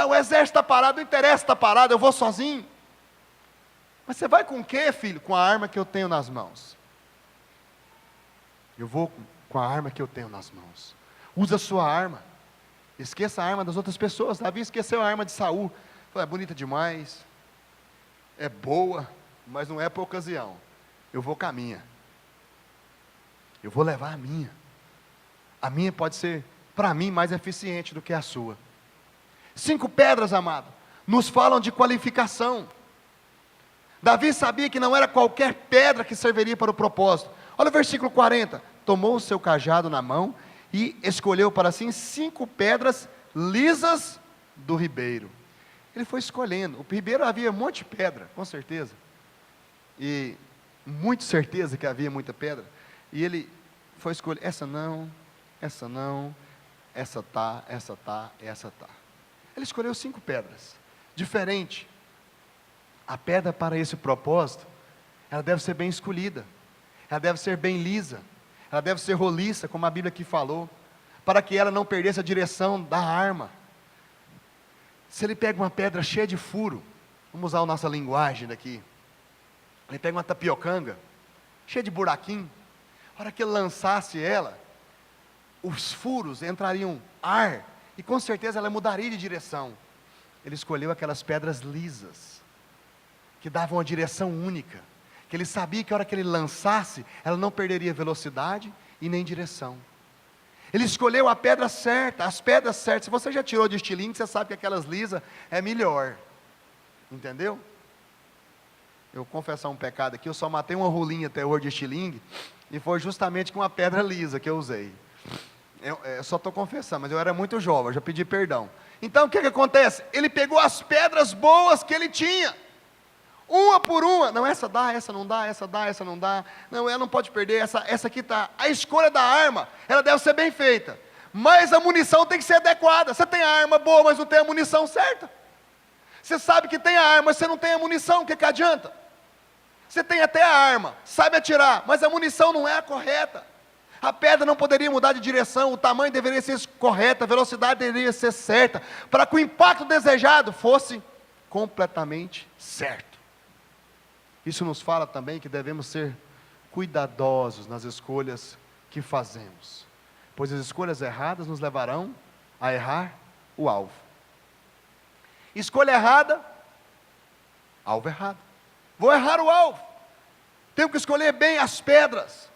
O exército está parado, não interessa estar parado, eu vou sozinho. Mas você vai com o quê, filho? Com a arma que eu tenho nas mãos. Eu vou com a arma que eu tenho nas mãos. Usa a sua arma. Esqueça a arma das outras pessoas. Davi esqueceu a arma de Saul. Falou: é bonita demais, é boa, mas não é para a ocasião. Eu vou com a minha. Eu vou levar a minha. A minha pode ser, para mim, mais eficiente do que a sua. 5 pedras, amado, nos falam de qualificação. Davi sabia que não era qualquer pedra que serviria para o propósito. Olha o versículo 40. Tomou o seu cajado na mão e escolheu para si 5 pedras lisas do ribeiro. Ele foi escolhendo. O ribeiro havia um monte de pedra, com certeza. E muito certeza que havia muita pedra. E ele foi escolher, essa não, essa não, essa tá, essa tá, essa tá. Ele escolheu 5 pedras, diferente. A pedra para esse propósito, ela deve ser bem escolhida, ela deve ser bem lisa, ela deve ser roliça, como a Bíblia aqui falou, para que ela não perdesse a direção da arma. Se ele pega uma pedra cheia de furo, vamos usar a nossa linguagem daqui, ele pega uma tapiocanga, cheia de buraquinho, a hora que ele lançasse ela, os furos entrariam ar, e com certeza ela mudaria de direção. Ele escolheu aquelas pedras lisas, que davam uma direção única, que ele sabia que a hora que ele lançasse, ela não perderia velocidade e nem direção. Ele escolheu a pedra certa, as pedras certas. Se você já tirou de estilingue, você sabe que aquelas lisas é melhor, entendeu? Eu vou confessar um pecado aqui, eu só matei uma rolinha até hoje de estilingue, e foi justamente com uma pedra lisa que eu usei. Eu só estou confessando, mas eu era muito jovem, eu já pedi perdão. Então o que acontece? Ele pegou as pedras boas que ele tinha, uma por uma. Não, essa dá, essa não dá, essa dá, essa não dá. Não, ela não pode perder, essa aqui está. A escolha da arma, ela deve ser bem feita, mas a munição tem que ser adequada. Você tem a arma boa, mas não tem a munição certa. Você sabe que tem a arma, mas você não tem a munição, o que adianta? Você tem até a arma, sabe atirar, mas a munição não é a correta. A pedra não poderia mudar de direção, o tamanho deveria ser correto, a velocidade deveria ser certa, para que o impacto desejado fosse completamente certo. Isso nos fala também que devemos ser cuidadosos nas escolhas que fazemos, pois as escolhas erradas nos levarão a errar o alvo. Escolha errada, alvo errado. Vou errar o alvo. Tenho que escolher bem as pedras.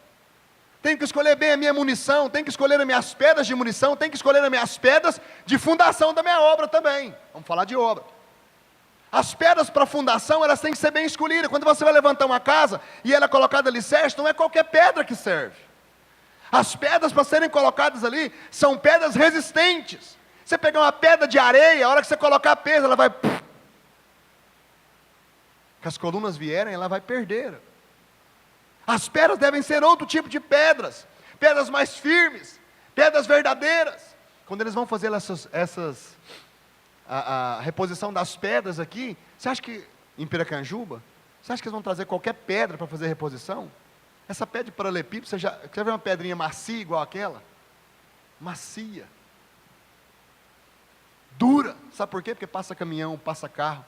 Tenho que escolher bem a minha munição. Tenho que escolher as minhas pedras de munição. Tenho que escolher as minhas pedras de fundação da minha obra também. Vamos falar de obra. As pedras para fundação, elas têm que ser bem escolhidas. Quando você vai levantar uma casa e ela é colocada alicerce, não é qualquer pedra que serve. As pedras para serem colocadas ali são pedras resistentes. Você pegar uma pedra de areia, a hora que você colocar peso, ela vai... que as colunas vierem, ela vai perder. As pedras devem ser outro tipo de pedras. Pedras mais firmes, pedras verdadeiras. Quando eles vão fazer a reposição das pedras aqui, você acha que, em Piracanjuba, você acha que eles vão trazer qualquer pedra para fazer reposição? Essa pedra de paralelepípedo, você já viu uma pedrinha macia igual aquela? Macia. Dura. Sabe por quê? Porque passa caminhão, passa carro,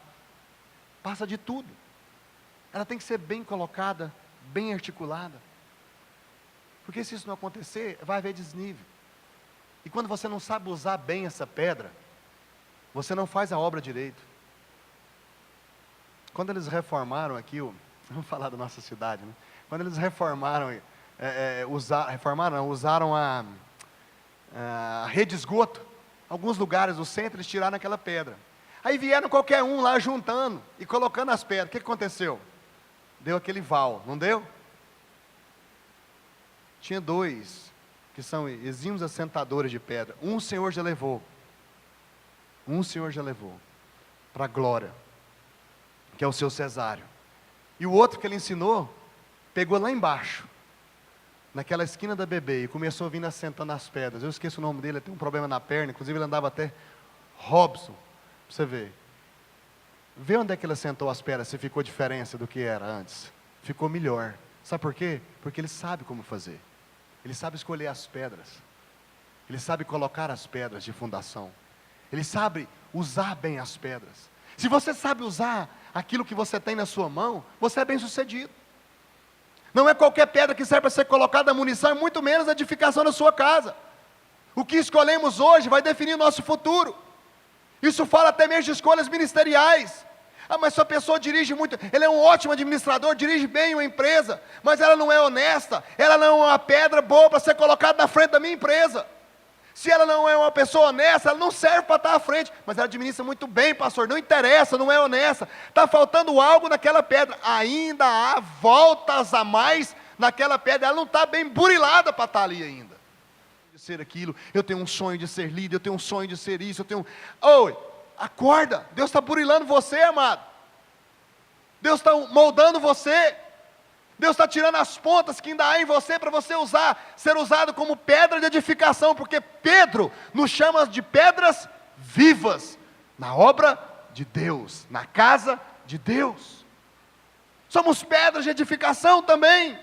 passa de tudo. Ela tem que ser bem colocada, bem articulada. Porque se isso não acontecer, vai haver desnível. E quando você não sabe usar bem essa pedra, você não faz a obra direito. Quando eles reformaram aqui, vamos falar da nossa cidade, né? Quando eles reformaram, usaram a rede de esgoto, alguns lugares do centro eles tiraram aquela pedra. Aí vieram qualquer um lá juntando e colocando as pedras. O que aconteceu? Deu aquele val, não deu? Tinha dois que são exímios assentadores de pedra. Um o Senhor já levou. Para a glória, que é o seu Cesário. E o outro que ele ensinou, pegou lá embaixo, naquela esquina da bebê, e começou a vir assentando as pedras. Eu esqueço o nome dele, ele tem um problema na perna, inclusive ele andava até Robson, para você ver. Vê onde é que ele assentou as pedras, se ficou diferença do que era antes. Ficou melhor. Sabe por quê? Porque ele sabe como fazer. Ele sabe escolher as pedras. Ele sabe colocar as pedras de fundação. Ele sabe usar bem as pedras. Se você sabe usar aquilo que você tem na sua mão, você é bem sucedido. Não é qualquer pedra que serve para ser colocada a munição, e muito menos a edificação da sua casa. O que escolhemos hoje vai definir o nosso futuro. Isso fala até mesmo de escolhas ministeriais. Ah, mas se a pessoa dirige muito, ele é um ótimo administrador, dirige bem uma empresa, mas ela não é honesta, ela não é uma pedra boa para ser colocada na frente da minha empresa. Se ela não é uma pessoa honesta, ela não serve para estar à frente, mas ela administra muito bem, pastor, não interessa, não é honesta, está faltando algo naquela pedra, ainda há voltas a mais naquela pedra, ela não está bem burilada para estar ali ainda. De ser aquilo, eu tenho um sonho de ser líder, eu tenho um sonho de ser isso, Oi, acorda, Deus está burilando você, amado, Deus está moldando você, Deus está tirando as pontas que ainda há em você para você ser usado como pedra de edificação, porque Pedro nos chama de pedras vivas, na obra de Deus, na casa de Deus. Somos pedras de edificação também.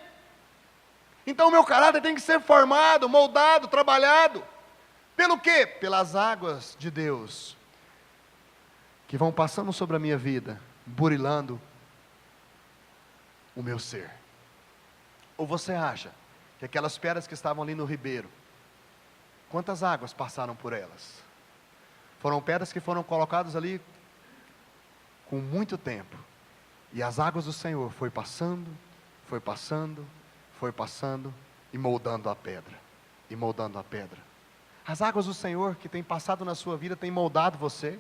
Então o meu caráter tem que ser formado, moldado, trabalhado. Pelo quê? Pelas águas de Deus, que vão passando sobre a minha vida, burilando o meu ser. Ou você acha que aquelas pedras que estavam ali no ribeiro, quantas águas passaram por elas? Foram pedras que foram colocadas ali com muito tempo, e as águas do Senhor foi passando, e moldando a pedra, As águas do Senhor que têm passado na sua vida têm moldado você.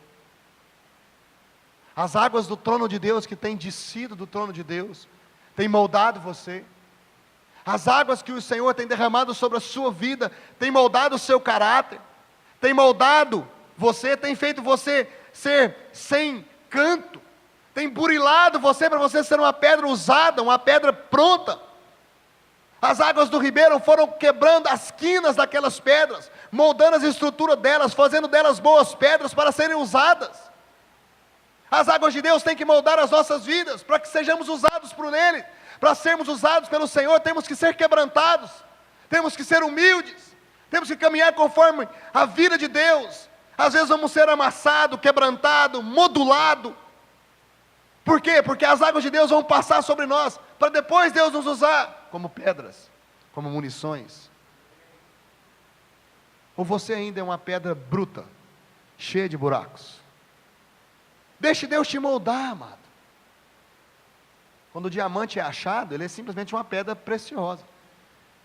As águas do trono de Deus que têm descido do trono de Deus têm moldado você. As águas que o Senhor tem derramado sobre a sua vida têm moldado o seu caráter, tem moldado você, tem feito você ser sem canto, tem burilado você para você ser uma pedra usada, uma pedra pronta. As águas do ribeiro foram quebrando as quinas daquelas pedras, moldando as estruturas delas, fazendo delas boas pedras para serem usadas. As águas de Deus têm que moldar as nossas vidas, para que sejamos usados por Ele. Para sermos usados pelo Senhor, temos que ser quebrantados, temos que ser humildes, temos que caminhar conforme a vida de Deus. Às vezes vamos ser amassados, quebrantados, modulados. Por quê? Porque as águas de Deus vão passar sobre nós, para depois Deus nos usar como pedras, como munições. Ou você ainda é uma pedra bruta, cheia de buracos? Deixe Deus te moldar, amado. Quando o diamante é achado, ele é simplesmente uma pedra preciosa.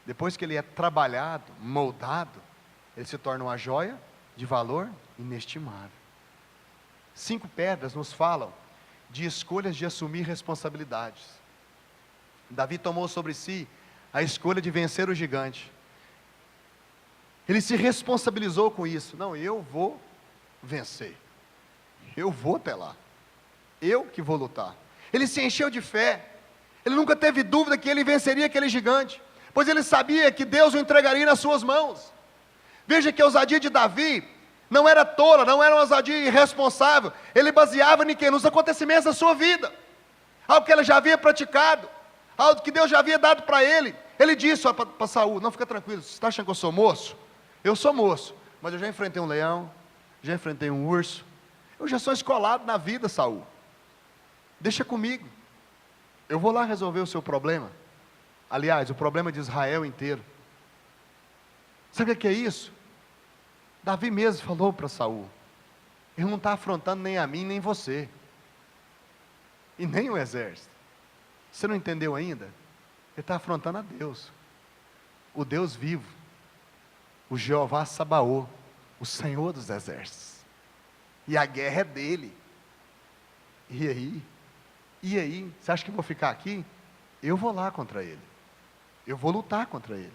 Depois que ele é trabalhado, moldado, ele se torna uma joia de valor inestimável. 5 pedras nos falam de escolhas de assumir responsabilidades. Davi tomou sobre si a escolha de vencer o gigante. Ele se responsabilizou com isso. Não, eu vou vencer. Eu vou até lá. Eu que vou lutar. Ele se encheu de fé. Ele nunca teve dúvida que ele venceria aquele gigante, pois ele sabia que Deus o entregaria nas suas mãos. Veja que a ousadia de Davi não era tola, não era uma ousadia irresponsável. Ele baseava em quê? Nos acontecimentos da sua vida. Algo que ele já havia praticado, algo que Deus já havia dado para ele. Ele disse para Saul: não, fica tranquilo, você está achando que eu sou moço? Eu sou moço, mas eu já enfrentei um leão, já enfrentei um urso, eu já sou escolado na vida, Saul. Deixa comigo, eu vou lá resolver o seu problema. Aliás, o problema de Israel inteiro. Sabe o que é isso? Davi mesmo falou para Saul: ele não está afrontando nem a mim, nem você, e nem o exército. Você não entendeu ainda? Ele está afrontando a Deus, o Deus vivo, o Jeová Sabaô, o Senhor dos exércitos. E a guerra é dele. E aí? E aí? Você acha que eu vou ficar aqui? Eu vou lá contra ele. Eu vou lutar contra ele.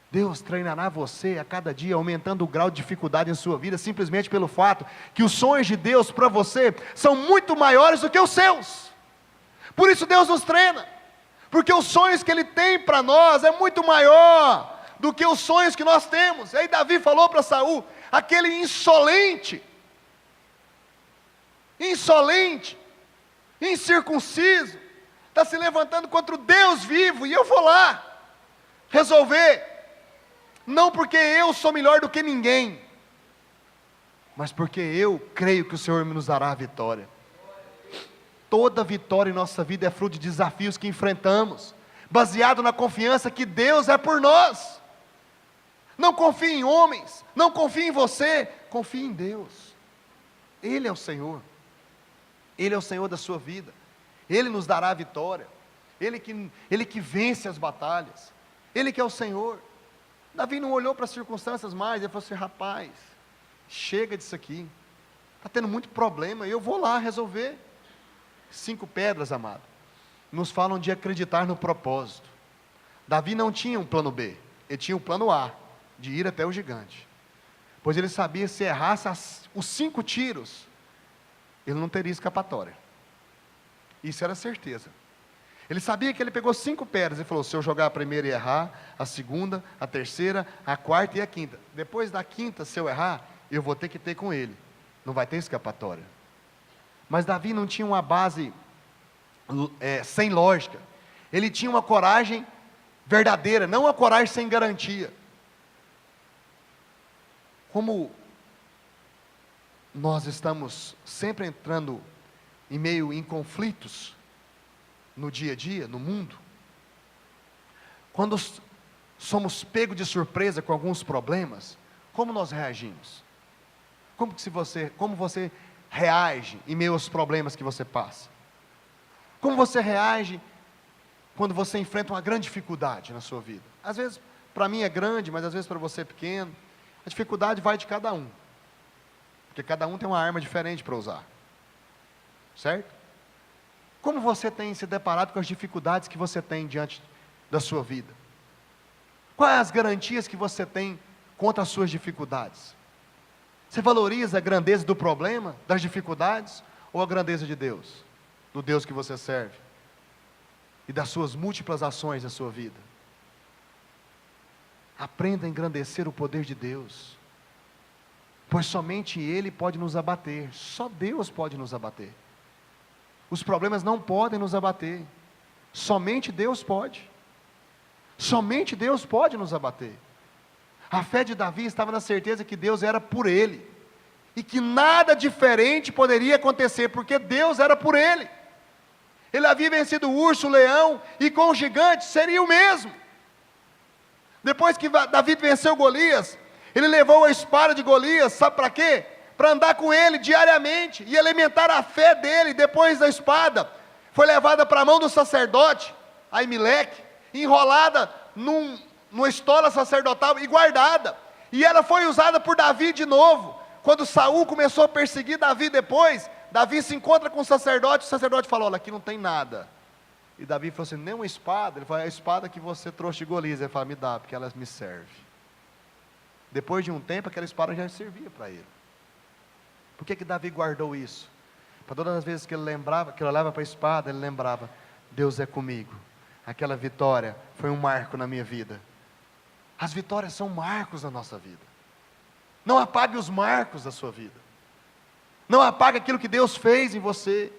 Deus treinará você a cada dia, aumentando o grau de dificuldade em sua vida, simplesmente pelo fato que os sonhos de Deus para você são muito maiores do que os seus. Por isso Deus nos treina, porque os sonhos que Ele tem para nós é muito maior do que os sonhos que nós temos. E aí Davi falou para Saul: aquele insolente, incircunciso, está se levantando contra o Deus vivo, e eu vou lá resolver. Não porque eu sou melhor do que ninguém, mas porque eu creio que o Senhor nos dará a vitória. Toda vitória em nossa vida é fruto de desafios que enfrentamos, baseado na confiança que Deus é por nós. Não confie em homens, não confie em você, confie em Deus. Ele é o Senhor, Ele é o Senhor da sua vida, Ele nos dará a vitória, Ele que vence as batalhas, Ele que é o Senhor. Davi não olhou para as circunstâncias mais, ele falou assim: rapaz, chega disso aqui, está tendo muito problema, eu vou lá resolver. 5 pedras, amado, nos falam de acreditar no propósito. Davi não tinha um plano B, ele tinha um plano A, de ir até o gigante, pois ele sabia que se errasse os 5 tiros, ele não teria escapatória. Isso era certeza. Ele sabia que ele pegou 5 pedras e falou: se eu jogar a primeira e errar, a segunda, a terceira, a quarta e a quinta, depois da quinta, se eu errar, eu vou ter que ter com ele, não vai ter escapatória. Mas Davi não tinha uma base sem lógica, ele tinha uma coragem verdadeira, não uma coragem sem garantia. Como nós estamos sempre entrando em conflitos no dia a dia, no mundo, quando somos pegos de surpresa com alguns problemas, como nós reagimos? Como você reage em meio aos problemas que você passa? Como você reage quando você enfrenta uma grande dificuldade na sua vida? Às vezes para mim é grande, mas às vezes para você é pequeno. A dificuldade vai de cada um, porque cada um tem uma arma diferente para usar, certo? Como você tem se deparado com as dificuldades que você tem diante da sua vida? Quais as garantias que você tem contra as suas dificuldades? Você valoriza a grandeza do problema, das dificuldades, ou a grandeza de Deus, do Deus que você serve, e das suas múltiplas ações na sua vida? Aprenda a engrandecer o poder de Deus. pois somente Ele pode nos abater, só Deus pode nos abater. Os problemas não podem nos abater, somente Deus pode. Somente Deus pode nos abater. A fé de Davi estava na certeza que Deus era por ele, e que nada diferente poderia acontecer, porque Deus era por ele. Ele havia vencido o urso, o leão, e com o gigante seria o mesmo. Depois que Davi venceu Golias, ele levou a espada de Golias, sabe para quê? Para andar com ele diariamente, e alimentar a fé dele. Depois da espada, foi levada para a mão do sacerdote, Aimeleque, enrolada numa estola sacerdotal e guardada, e ela foi usada por Davi de novo. Quando Saul começou a perseguir Davi depois, Davi se encontra com o sacerdote falou: olha, aqui não tem nada. E Davi falou assim: nem uma espada. Ele falou: a espada que você trouxe de Golias. Ele falou: me dá, porque ela me serve. Depois de um tempo, aquela espada já servia para ele. Por que Davi guardou isso? Para todas as vezes que ele lembrava, que ele olhava para a espada, ele lembrava: Deus é comigo. Aquela vitória foi um marco na minha vida. As vitórias são marcos na nossa vida. Não apague os marcos da sua vida. Não apague aquilo que Deus fez em você.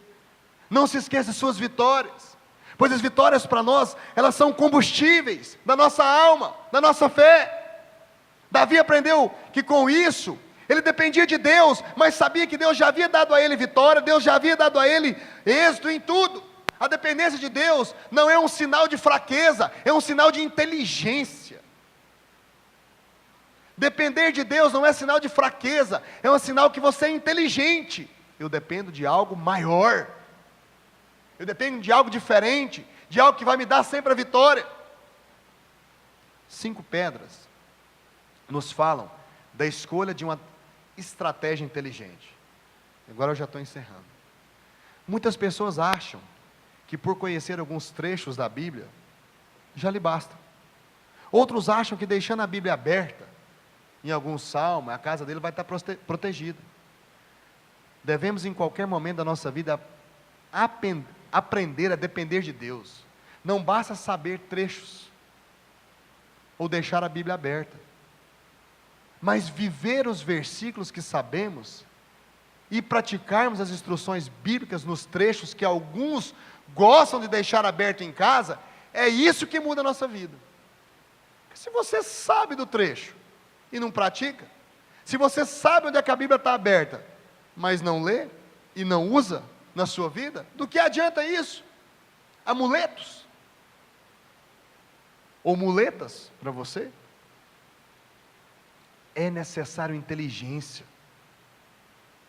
Não se esqueça de suas vitórias, pois as vitórias para nós, elas são combustíveis da nossa alma, da nossa fé. Davi aprendeu que com isso, ele dependia de Deus, mas sabia que Deus já havia dado a ele vitória, Deus já havia dado a ele êxito em tudo. A dependência de Deus não é um sinal de fraqueza, é um sinal de inteligência. Depender de Deus não é sinal de fraqueza, é um sinal que você é inteligente. Eu dependo de algo maior, eu dependo de algo diferente, de algo que vai me dar sempre a vitória. 5 pedras nos falam da escolha de uma estratégia inteligente. Agora eu já estou encerrando. Muitas pessoas acham que por conhecer alguns trechos da Bíblia, já lhe basta. Outros acham que deixando a Bíblia aberta, em algum salmo, a casa dele vai estar protegida. Devemos em qualquer momento da nossa vida aprender a depender de Deus. Não basta saber trechos, ou deixar a Bíblia aberta, mas viver os versículos que sabemos, e praticarmos as instruções bíblicas nos trechos que alguns gostam de deixar aberto em casa, é isso que muda a nossa vida. Se você sabe do trecho, e não pratica, se você sabe onde é que a Bíblia está aberta, mas não lê, e não usa na sua vida, do que adianta isso? Amuletos, ou muletas para você? É necessário inteligência.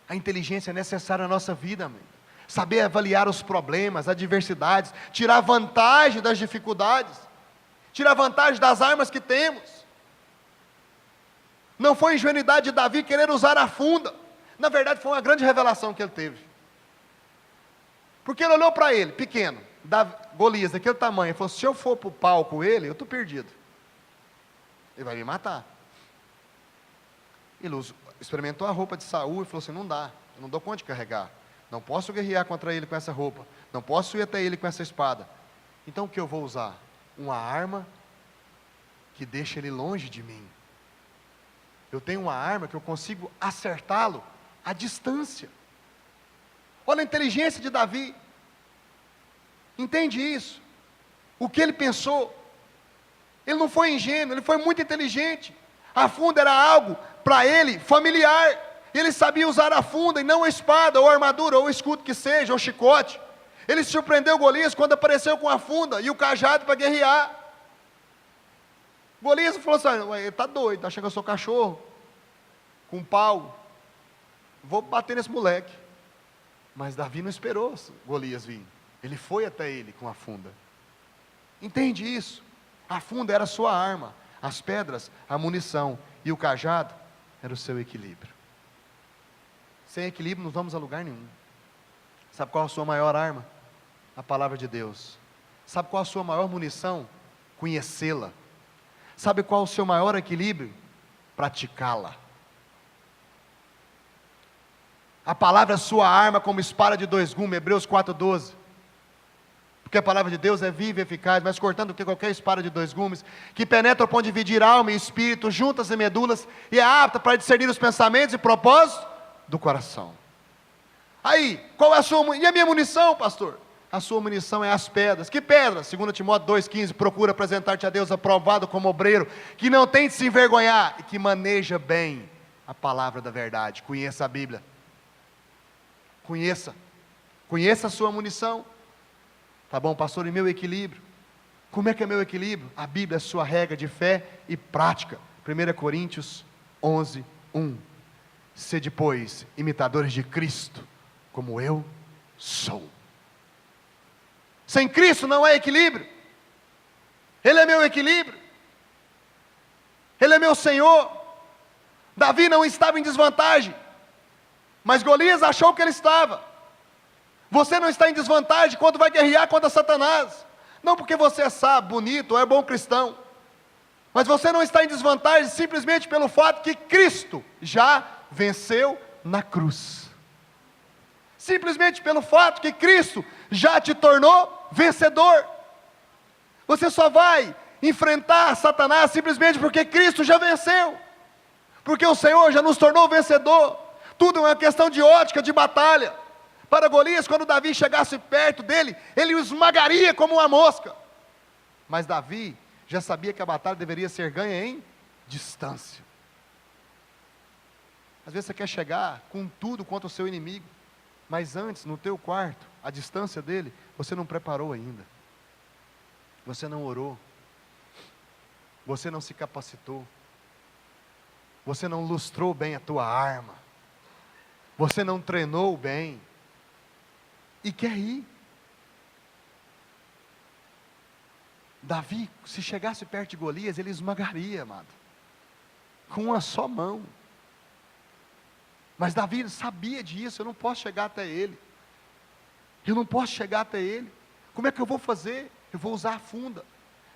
A inteligência é necessária na nossa vida, amigo. Saber avaliar os problemas, adversidades, tirar vantagem das dificuldades, tirar vantagem das armas que temos. Não foi ingenuidade de Davi querer usar a funda. Na verdade foi uma grande revelação que ele teve. Porque ele olhou para ele, pequeno, Golias, daquele tamanho, e falou: se eu for para o pau com ele, eu estou perdido. Ele vai me matar. Ele experimentou a roupa de Saul e falou assim: não dá, eu não dou conta de carregar. Não posso guerrear contra ele com essa roupa. Não posso ir até ele com essa espada. Então o que eu vou usar? Uma arma que deixa ele longe de mim. Eu tenho uma arma que eu consigo acertá-lo à distância. Olha a inteligência de Davi. Entende isso? O que ele pensou? Ele não foi ingênuo, ele foi muito inteligente. A funda era algo para ele familiar. Ele sabia usar a funda e não a espada, ou a armadura, ou o escudo que seja, ou o chicote. Ele surpreendeu Golias quando apareceu com a funda e o cajado para guerrear. Golias falou assim: ele está doido, está achando que eu sou cachorro, com um pau, vou bater nesse moleque. Mas Davi não esperou Golias vir, ele foi até ele com a funda. Entende isso? A funda era a sua arma, as pedras, a munição, e o cajado era o seu equilíbrio. Sem equilíbrio não vamos a lugar nenhum. Sabe qual a sua maior arma? A palavra de Deus. Sabe qual a sua maior munição? Conhecê-la. Sabe qual o seu maior equilíbrio? Praticá-la. A palavra é sua arma como espada de 2 gumes, Hebreus 4:12. Porque a palavra de Deus é viva e eficaz, mais cortando do que qualquer espada de dois gumes, que penetra ao ponto de dividir alma e espírito, juntas e medulas, e é apta para discernir os pensamentos e propósitos do coração. Aí, qual é a sua, e a minha munição, pastor? A sua munição é as pedras. Que pedras? 2 Timóteo 2,15, procura apresentar-te a Deus aprovado como obreiro, que não tem de se envergonhar, e que maneja bem a palavra da verdade. Conheça a Bíblia. Conheça a sua munição. Tá bom, pastor, e meu equilíbrio? Como é que é meu equilíbrio? A Bíblia é sua regra de fé e prática. 1 Coríntios 11, 1. Sede, pois, imitadores de Cristo, como eu sou. Sem Cristo não há equilíbrio. Ele é meu equilíbrio. Ele é meu Senhor. Davi não estava em desvantagem, mas Golias achou que ele estava. Você não está em desvantagem quando vai guerrear contra Satanás. Não porque você é sábio, bonito ou é bom cristão. Mas você não está em desvantagem simplesmente pelo fato que Cristo já venceu na cruz. Simplesmente pelo fato que Cristo já te tornou vencedor. Você só vai enfrentar Satanás simplesmente porque Cristo já venceu. Porque o Senhor já nos tornou vencedor. Tudo é uma questão de ótica, de batalha. Para Golias, quando Davi chegasse perto dele, ele o esmagaria como uma mosca. Mas Davi já sabia que a batalha deveria ser ganha em distância. Às vezes você quer chegar com tudo contra o seu inimigo, mas antes, no teu quarto, a distância dele, você não preparou ainda. Você não orou. Você não se capacitou. Você não lustrou bem a tua arma. Você não treinou bem. E quer ir. Davi, se chegasse perto de Golias, ele esmagaria, amado, com uma só mão. Mas Davi sabia disso. Eu não posso chegar até ele. Eu não posso chegar até ele. Como é que eu vou fazer? Eu vou usar a funda.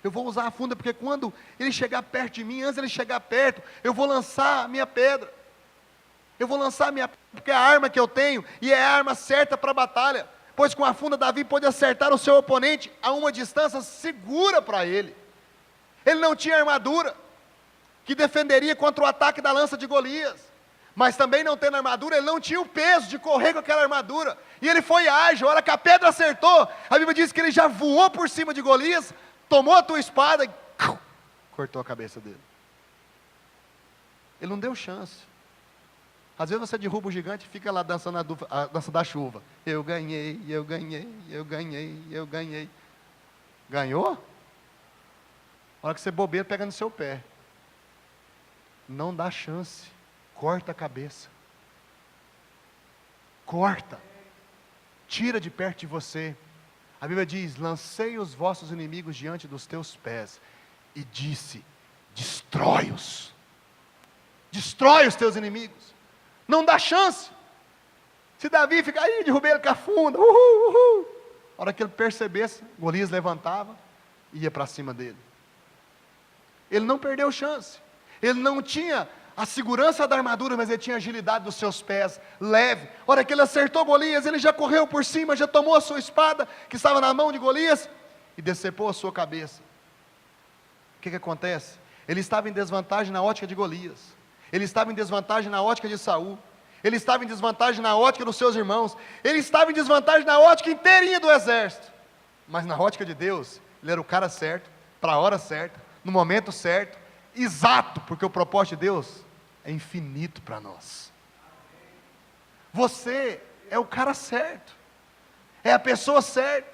Eu vou usar a funda porque quando ele chegar perto de mim, antes de ele chegar perto, eu vou lançar a minha pedra. Eu vou lançar a minha pedra, porque é a arma que eu tenho, e é a arma certa para a batalha. Pois com a funda Davi pôde acertar o seu oponente a uma distância segura para ele. Ele não tinha armadura que defenderia contra o ataque da lança de Golias. Mas também não tendo armadura, ele não tinha o peso de correr com aquela armadura. E ele foi ágil, a hora que a pedra acertou, a Bíblia diz que ele já voou por cima de Golias, tomou a tua espada e cortou a cabeça dele. Ele não deu chance. Às vezes você derruba o gigante e fica lá dançando a dança da chuva. Eu ganhei, eu ganhei, eu ganhei, eu ganhei. Ganhou? A hora que você bobeia, pega no seu pé. Não dá chance. Corta a cabeça. Corta. Tira de perto de você. A Bíblia diz, lancei os vossos inimigos diante dos teus pés. E disse, destrói-os. Destrói os teus inimigos. Não dá chance. Se Davi ficar aí, derrubei ele com a funda, a hora que ele percebesse, Golias levantava e ia para cima dele. Ele não perdeu chance. Ele não tinha a segurança da armadura, mas ele tinha a agilidade dos seus pés, leve. A hora que ele acertou Golias, ele já correu por cima, já tomou a sua espada, que estava na mão de Golias, e decepou a sua cabeça. O que acontece? Ele estava em desvantagem na ótica de Golias. Ele estava em desvantagem na ótica de Saul. Ele estava em desvantagem na ótica dos seus irmãos. Ele estava em desvantagem na ótica inteirinha do exército. Mas na ótica de Deus, ele era o cara certo, para a hora certa, no momento certo, exato, porque o propósito de Deus é infinito para nós. Você é o cara certo, é a pessoa certa.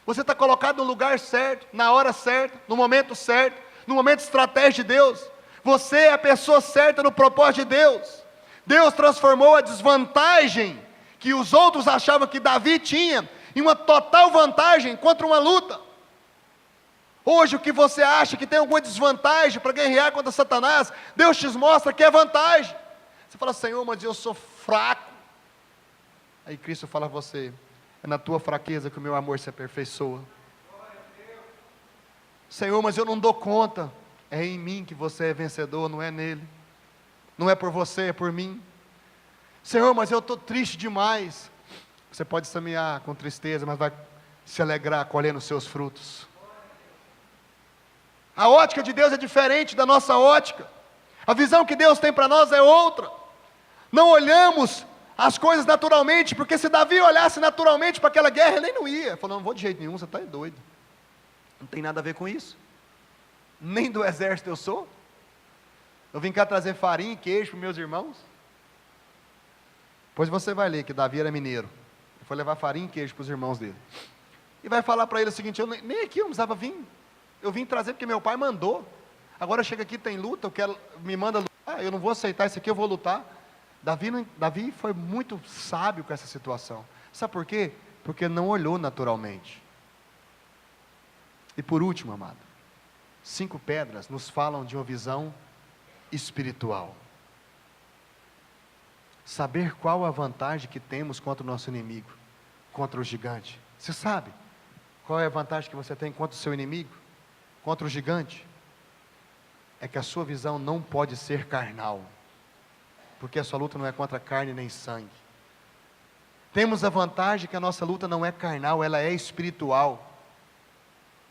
Você está colocado no lugar certo, na hora certa, no momento certo, no momento estratégico de Deus. Você é a pessoa certa no propósito de Deus. Deus transformou a desvantagem que os outros achavam que Davi tinha em uma total vantagem contra uma luta. Hoje o que você acha que tem alguma desvantagem para guerrear contra Satanás, Deus te mostra que é vantagem. Você fala, Senhor, mas eu sou fraco. Aí Cristo fala a você, é na tua fraqueza que o meu amor se aperfeiçoa. Senhor, mas eu não dou conta. É em mim que você é vencedor, não é nele. Não é por você, é por mim. Senhor, mas eu estou triste demais. Você pode semear com tristeza, mas vai se alegrar colhendo seus frutos. A ótica de Deus é diferente da nossa ótica. A visão que Deus tem para nós é outra. Não olhamos as coisas naturalmente, porque se Davi olhasse naturalmente para aquela guerra, ele nem não ia. Falou, não vou de jeito nenhum, você está doido. Não tem nada a ver com isso. Nem do exército eu sou. Eu vim cá trazer farinha e queijo para meus irmãos. Pois você vai ler que Davi era mineiro. Ele foi levar farinha e queijo para os irmãos dele. E vai falar para ele o seguinte, eu nem aqui eu não precisava vir. Eu vim trazer porque meu pai mandou. Agora chega aqui, tem luta, me manda lutar, eu não vou aceitar isso aqui, eu vou lutar. Davi foi muito sábio com essa situação. Sabe por quê? Porque não olhou naturalmente. E por último, amado, 5 pedras nos falam de uma visão espiritual. Saber qual a vantagem que temos contra o nosso inimigo, contra o gigante. Você sabe qual é a vantagem que você tem contra o seu inimigo, contra o gigante? É que a sua visão não pode ser carnal, porque a sua luta não é contra carne nem sangue. Temos a vantagem que a nossa luta não é carnal, ela é espiritual.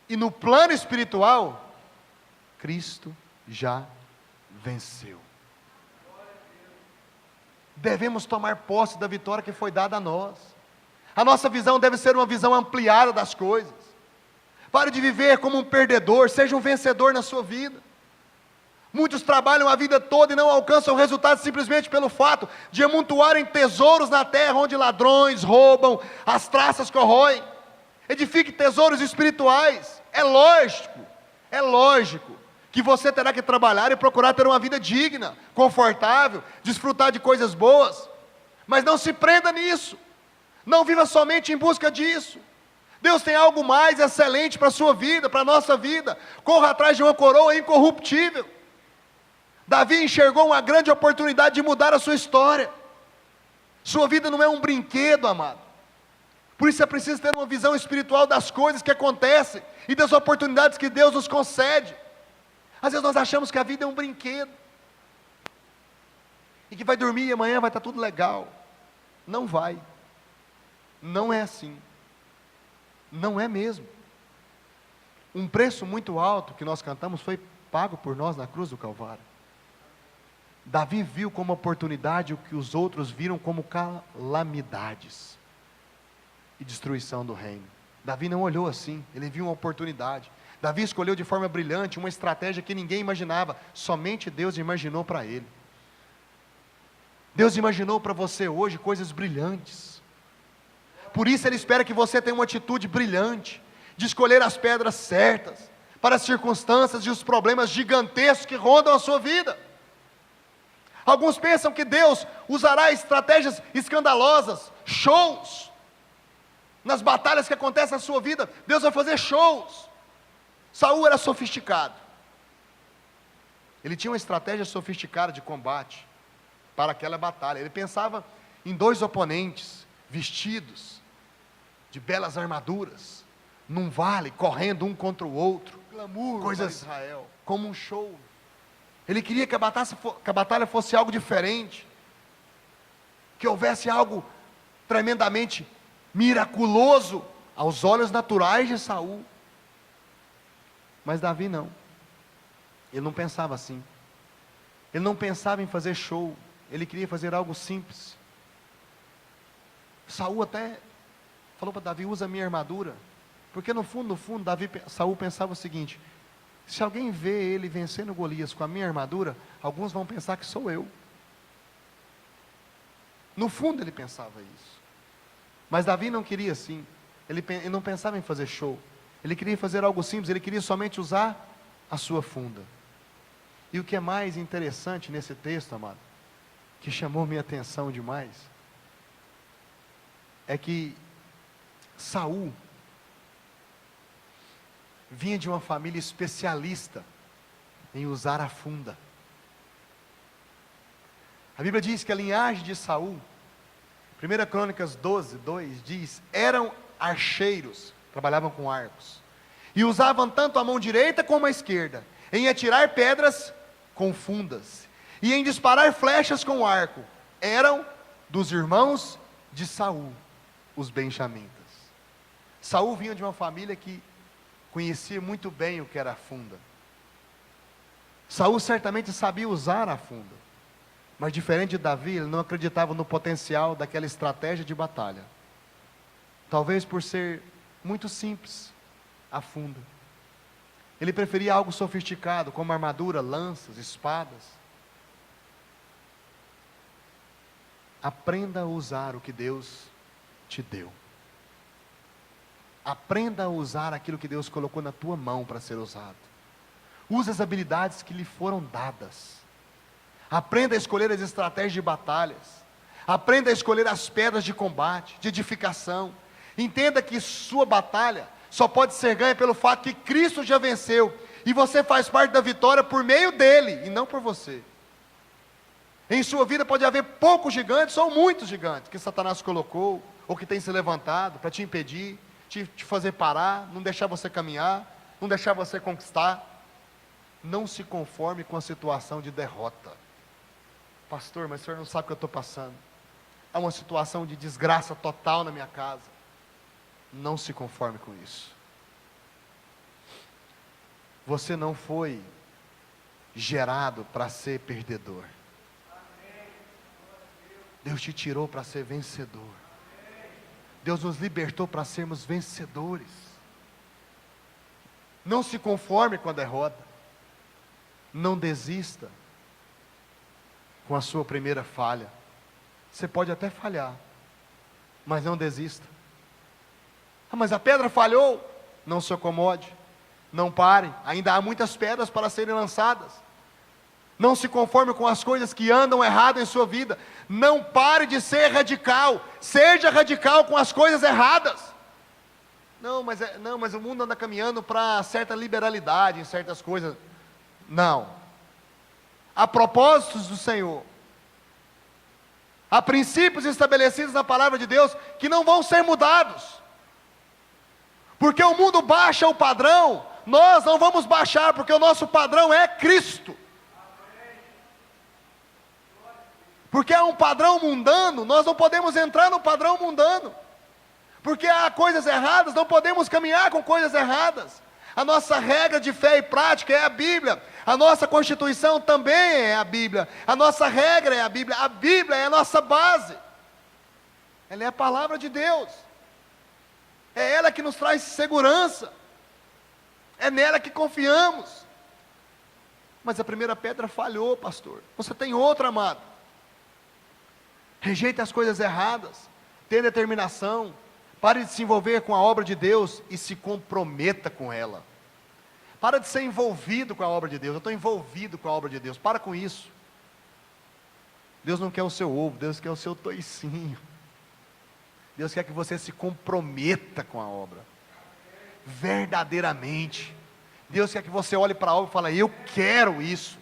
E no plano espiritual, Cristo já venceu. Devemos tomar posse da vitória que foi dada a nós. A nossa visão deve ser uma visão ampliada das coisas. Pare de viver como um perdedor, seja um vencedor na sua vida. Muitos trabalham a vida toda e não alcançam resultados simplesmente pelo fato de amontoarem tesouros na terra, onde ladrões roubam, as traças corroem. Edifique tesouros espirituais. É lógico que você terá que trabalhar e procurar ter uma vida digna, confortável, desfrutar de coisas boas, mas não se prenda nisso, não viva somente em busca disso. Deus tem algo mais excelente para a sua vida, para a nossa vida. Corra atrás de uma coroa incorruptível. Davi enxergou uma grande oportunidade de mudar a sua história. Sua vida não é um brinquedo, amado. Por isso é preciso ter uma visão espiritual das coisas que acontecem e das oportunidades que Deus nos concede. Às vezes nós achamos que a vida é um brinquedo e que vai dormir e amanhã vai estar tudo legal. Não vai. Não é assim. Não é mesmo. Um preço muito alto que nós cantamos foi pago por nós na cruz do Calvário. Davi viu como oportunidade o que os outros viram como calamidades e destruição do reino. Davi não olhou assim, ele viu uma oportunidade. Davi escolheu de forma brilhante uma estratégia que ninguém imaginava, somente Deus imaginou para ele. Deus imaginou para você hoje coisas brilhantes. Por isso Ele espera que você tenha uma atitude brilhante, de escolher as pedras certas, para as circunstâncias e os problemas gigantescos que rondam a sua vida. Alguns pensam que Deus usará estratégias escandalosas, shows. Nas batalhas que acontecem na sua vida, Deus vai fazer shows. Saul era sofisticado. Ele tinha uma estratégia sofisticada de combate para aquela batalha. Ele pensava em 2 oponentes, vestidos de belas armaduras, num vale, correndo um contra o outro. Glamour, coisas Israel, como um show. Ele queria que a batalha fosse algo diferente, que houvesse algo tremendamente miraculoso aos olhos naturais de Saul. Mas Davi não. Ele não pensava assim. Ele não pensava em fazer show. Ele queria fazer algo simples. Saul até falou para Davi: usa a minha armadura. Porque no fundo, Saul pensava o seguinte: se alguém vê ele vencendo Golias com a minha armadura, alguns vão pensar que sou eu. No fundo ele pensava isso. Mas Davi não queria assim. Ele não pensava em fazer show. Ele queria fazer algo simples. Ele queria somente usar a sua funda. E o que é mais interessante nesse texto, amado, que chamou minha atenção demais, é que Saul vinha de uma família especialista em usar a funda. A Bíblia diz que a linhagem de Saul, 1 Crônicas 12, 2, diz: eram archeiros, trabalhavam com arcos, e usavam tanto a mão direita como a esquerda, em atirar pedras com fundas, e em disparar flechas com arco. Eram dos irmãos de Saul, os benjamitas. Saul vinha de uma família que conhecia muito bem o que era a funda. Saul certamente sabia usar a funda, mas diferente de Davi, ele não acreditava no potencial daquela estratégia de batalha. Talvez por ser muito simples a funda. Ele preferia algo sofisticado, como armadura, lanças, espadas. Aprenda a usar o que Deus te deu. Aprenda a usar aquilo que Deus colocou na tua mão para ser usado. Use as habilidades que lhe foram dadas. Aprenda a escolher as estratégias de batalhas. Aprenda a escolher as pedras de combate, de edificação. Entenda que sua batalha só pode ser ganha pelo fato que Cristo já venceu. E você faz parte da vitória por meio dele, e não por você. Em sua vida pode haver poucos gigantes ou muitos gigantes que Satanás colocou, ou que tem se levantado para te impedir, te fazer parar, não deixar você caminhar, não deixar você conquistar. Não se conforme com a situação de derrota. Pastor, mas o senhor não sabe o que eu estou passando. É uma situação de desgraça total na minha casa. Não se conforme com isso. Você não foi gerado para ser perdedor. Deus te tirou para ser vencedor. Deus nos libertou para sermos vencedores. Não se conforme com a derrota. Não desista com a sua primeira falha. Você pode até falhar, mas não desista. Ah, mas a pedra falhou. Não se acomode. Não pare. Ainda há muitas pedras para serem lançadas. Não se conforme com as coisas que andam errado em sua vida. Não pare de ser radical. Seja radical com as coisas erradas. Não, mas o mundo anda caminhando para certa liberalidade em certas coisas. Não. Há propósitos do Senhor. Há princípios estabelecidos na palavra de Deus que não vão ser mudados. Porque o mundo baixa o padrão, nós não vamos baixar, porque o nosso padrão é Cristo. Porque há um padrão mundano, nós não podemos entrar no padrão mundano. Porque há coisas erradas, não podemos caminhar com coisas erradas. A nossa regra de fé e prática é a Bíblia. A nossa Constituição também é a Bíblia. A nossa regra é a Bíblia. A Bíblia é a nossa base. Ela é a palavra de Deus. É ela que nos traz segurança. É nela que confiamos. Mas a primeira pedra falhou, pastor. Você tem outra, amado. Rejeite as coisas erradas. Tenha determinação. Pare de se envolver com a obra de Deus e se comprometa com ela. Para de ser envolvido com a obra de Deus. Eu estou envolvido com a obra de Deus. Para com isso. Deus não quer o seu ovo, Deus quer o seu toicinho. Deus quer que você se comprometa com a obra. Verdadeiramente. Deus quer que você olhe para a obra e fale: eu quero isso.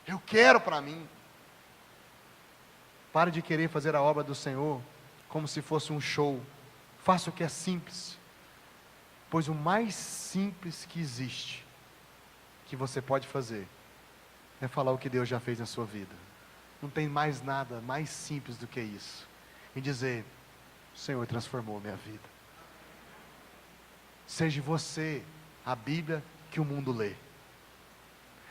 Eu quero para mim. Pare de querer fazer a obra do Senhor como se fosse um show. Faça o que é simples. Pois o mais simples que existe, que você pode fazer, é falar o que Deus já fez na sua vida. Não tem mais nada mais simples do que isso. E dizer: o Senhor transformou minha vida. Seja você a Bíblia que o mundo lê.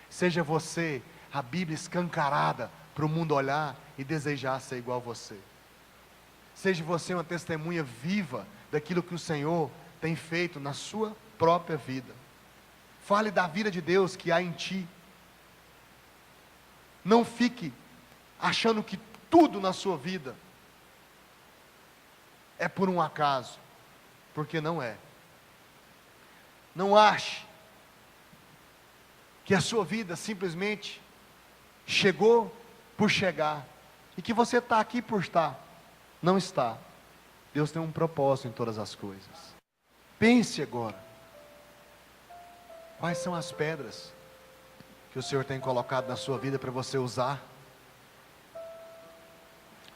Seja você a Bíblia escancarada para o mundo olhar e desejar ser igual a você. Seja você uma testemunha viva daquilo que o Senhor tem feito na sua própria vida. Fale da vida de Deus que há em ti. Não fique achando que tudo na sua vida é por um acaso, porque não é. Não ache que a sua vida simplesmente chegou por chegar, e que você está aqui por estar. Não está. Deus tem um propósito em todas as coisas. Pense agora. Quais são as pedras que o Senhor tem colocado na sua vida para você usar?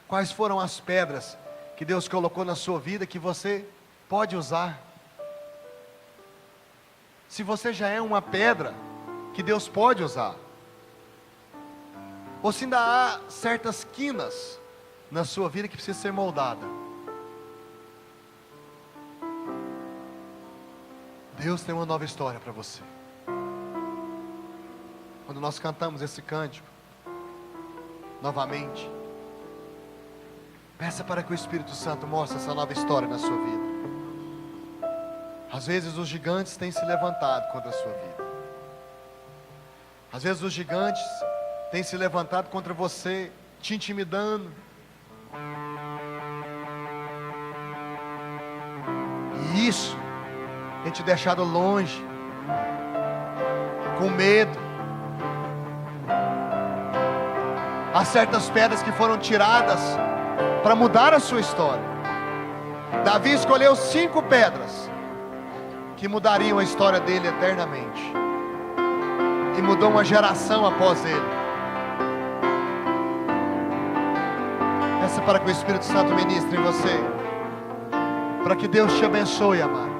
Quais foram as pedras que Deus colocou na sua vida que você pode usar? Se você já é uma pedra que Deus pode usar, ou se ainda há certas quinas na sua vida que precisa ser moldada. Deus tem uma nova história para você. Quando nós cantamos esse cântico, novamente, peça para que o Espírito Santo mostre essa nova história na sua vida. Às vezes os gigantes têm se levantado contra a sua vida. Às vezes os gigantes têm se levantado contra você, te intimidando. E isso tem te deixado longe, com medo. Há certas pedras que foram tiradas para mudar a sua história. Davi escolheu 5 pedras que mudariam a história dele eternamente, e mudou uma geração após ele. Peça para que o Espírito Santo ministre em você, para que Deus te abençoe, amado.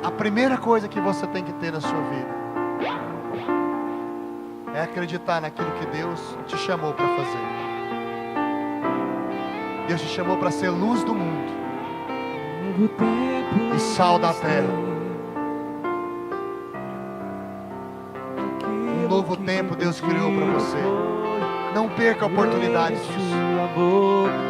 A primeira coisa que você tem que ter na sua vida é acreditar naquilo que Deus te chamou para fazer. Deus te chamou para ser luz do mundo e sal da terra. Um novo tempo Deus criou para você. Não perca a oportunidade disso.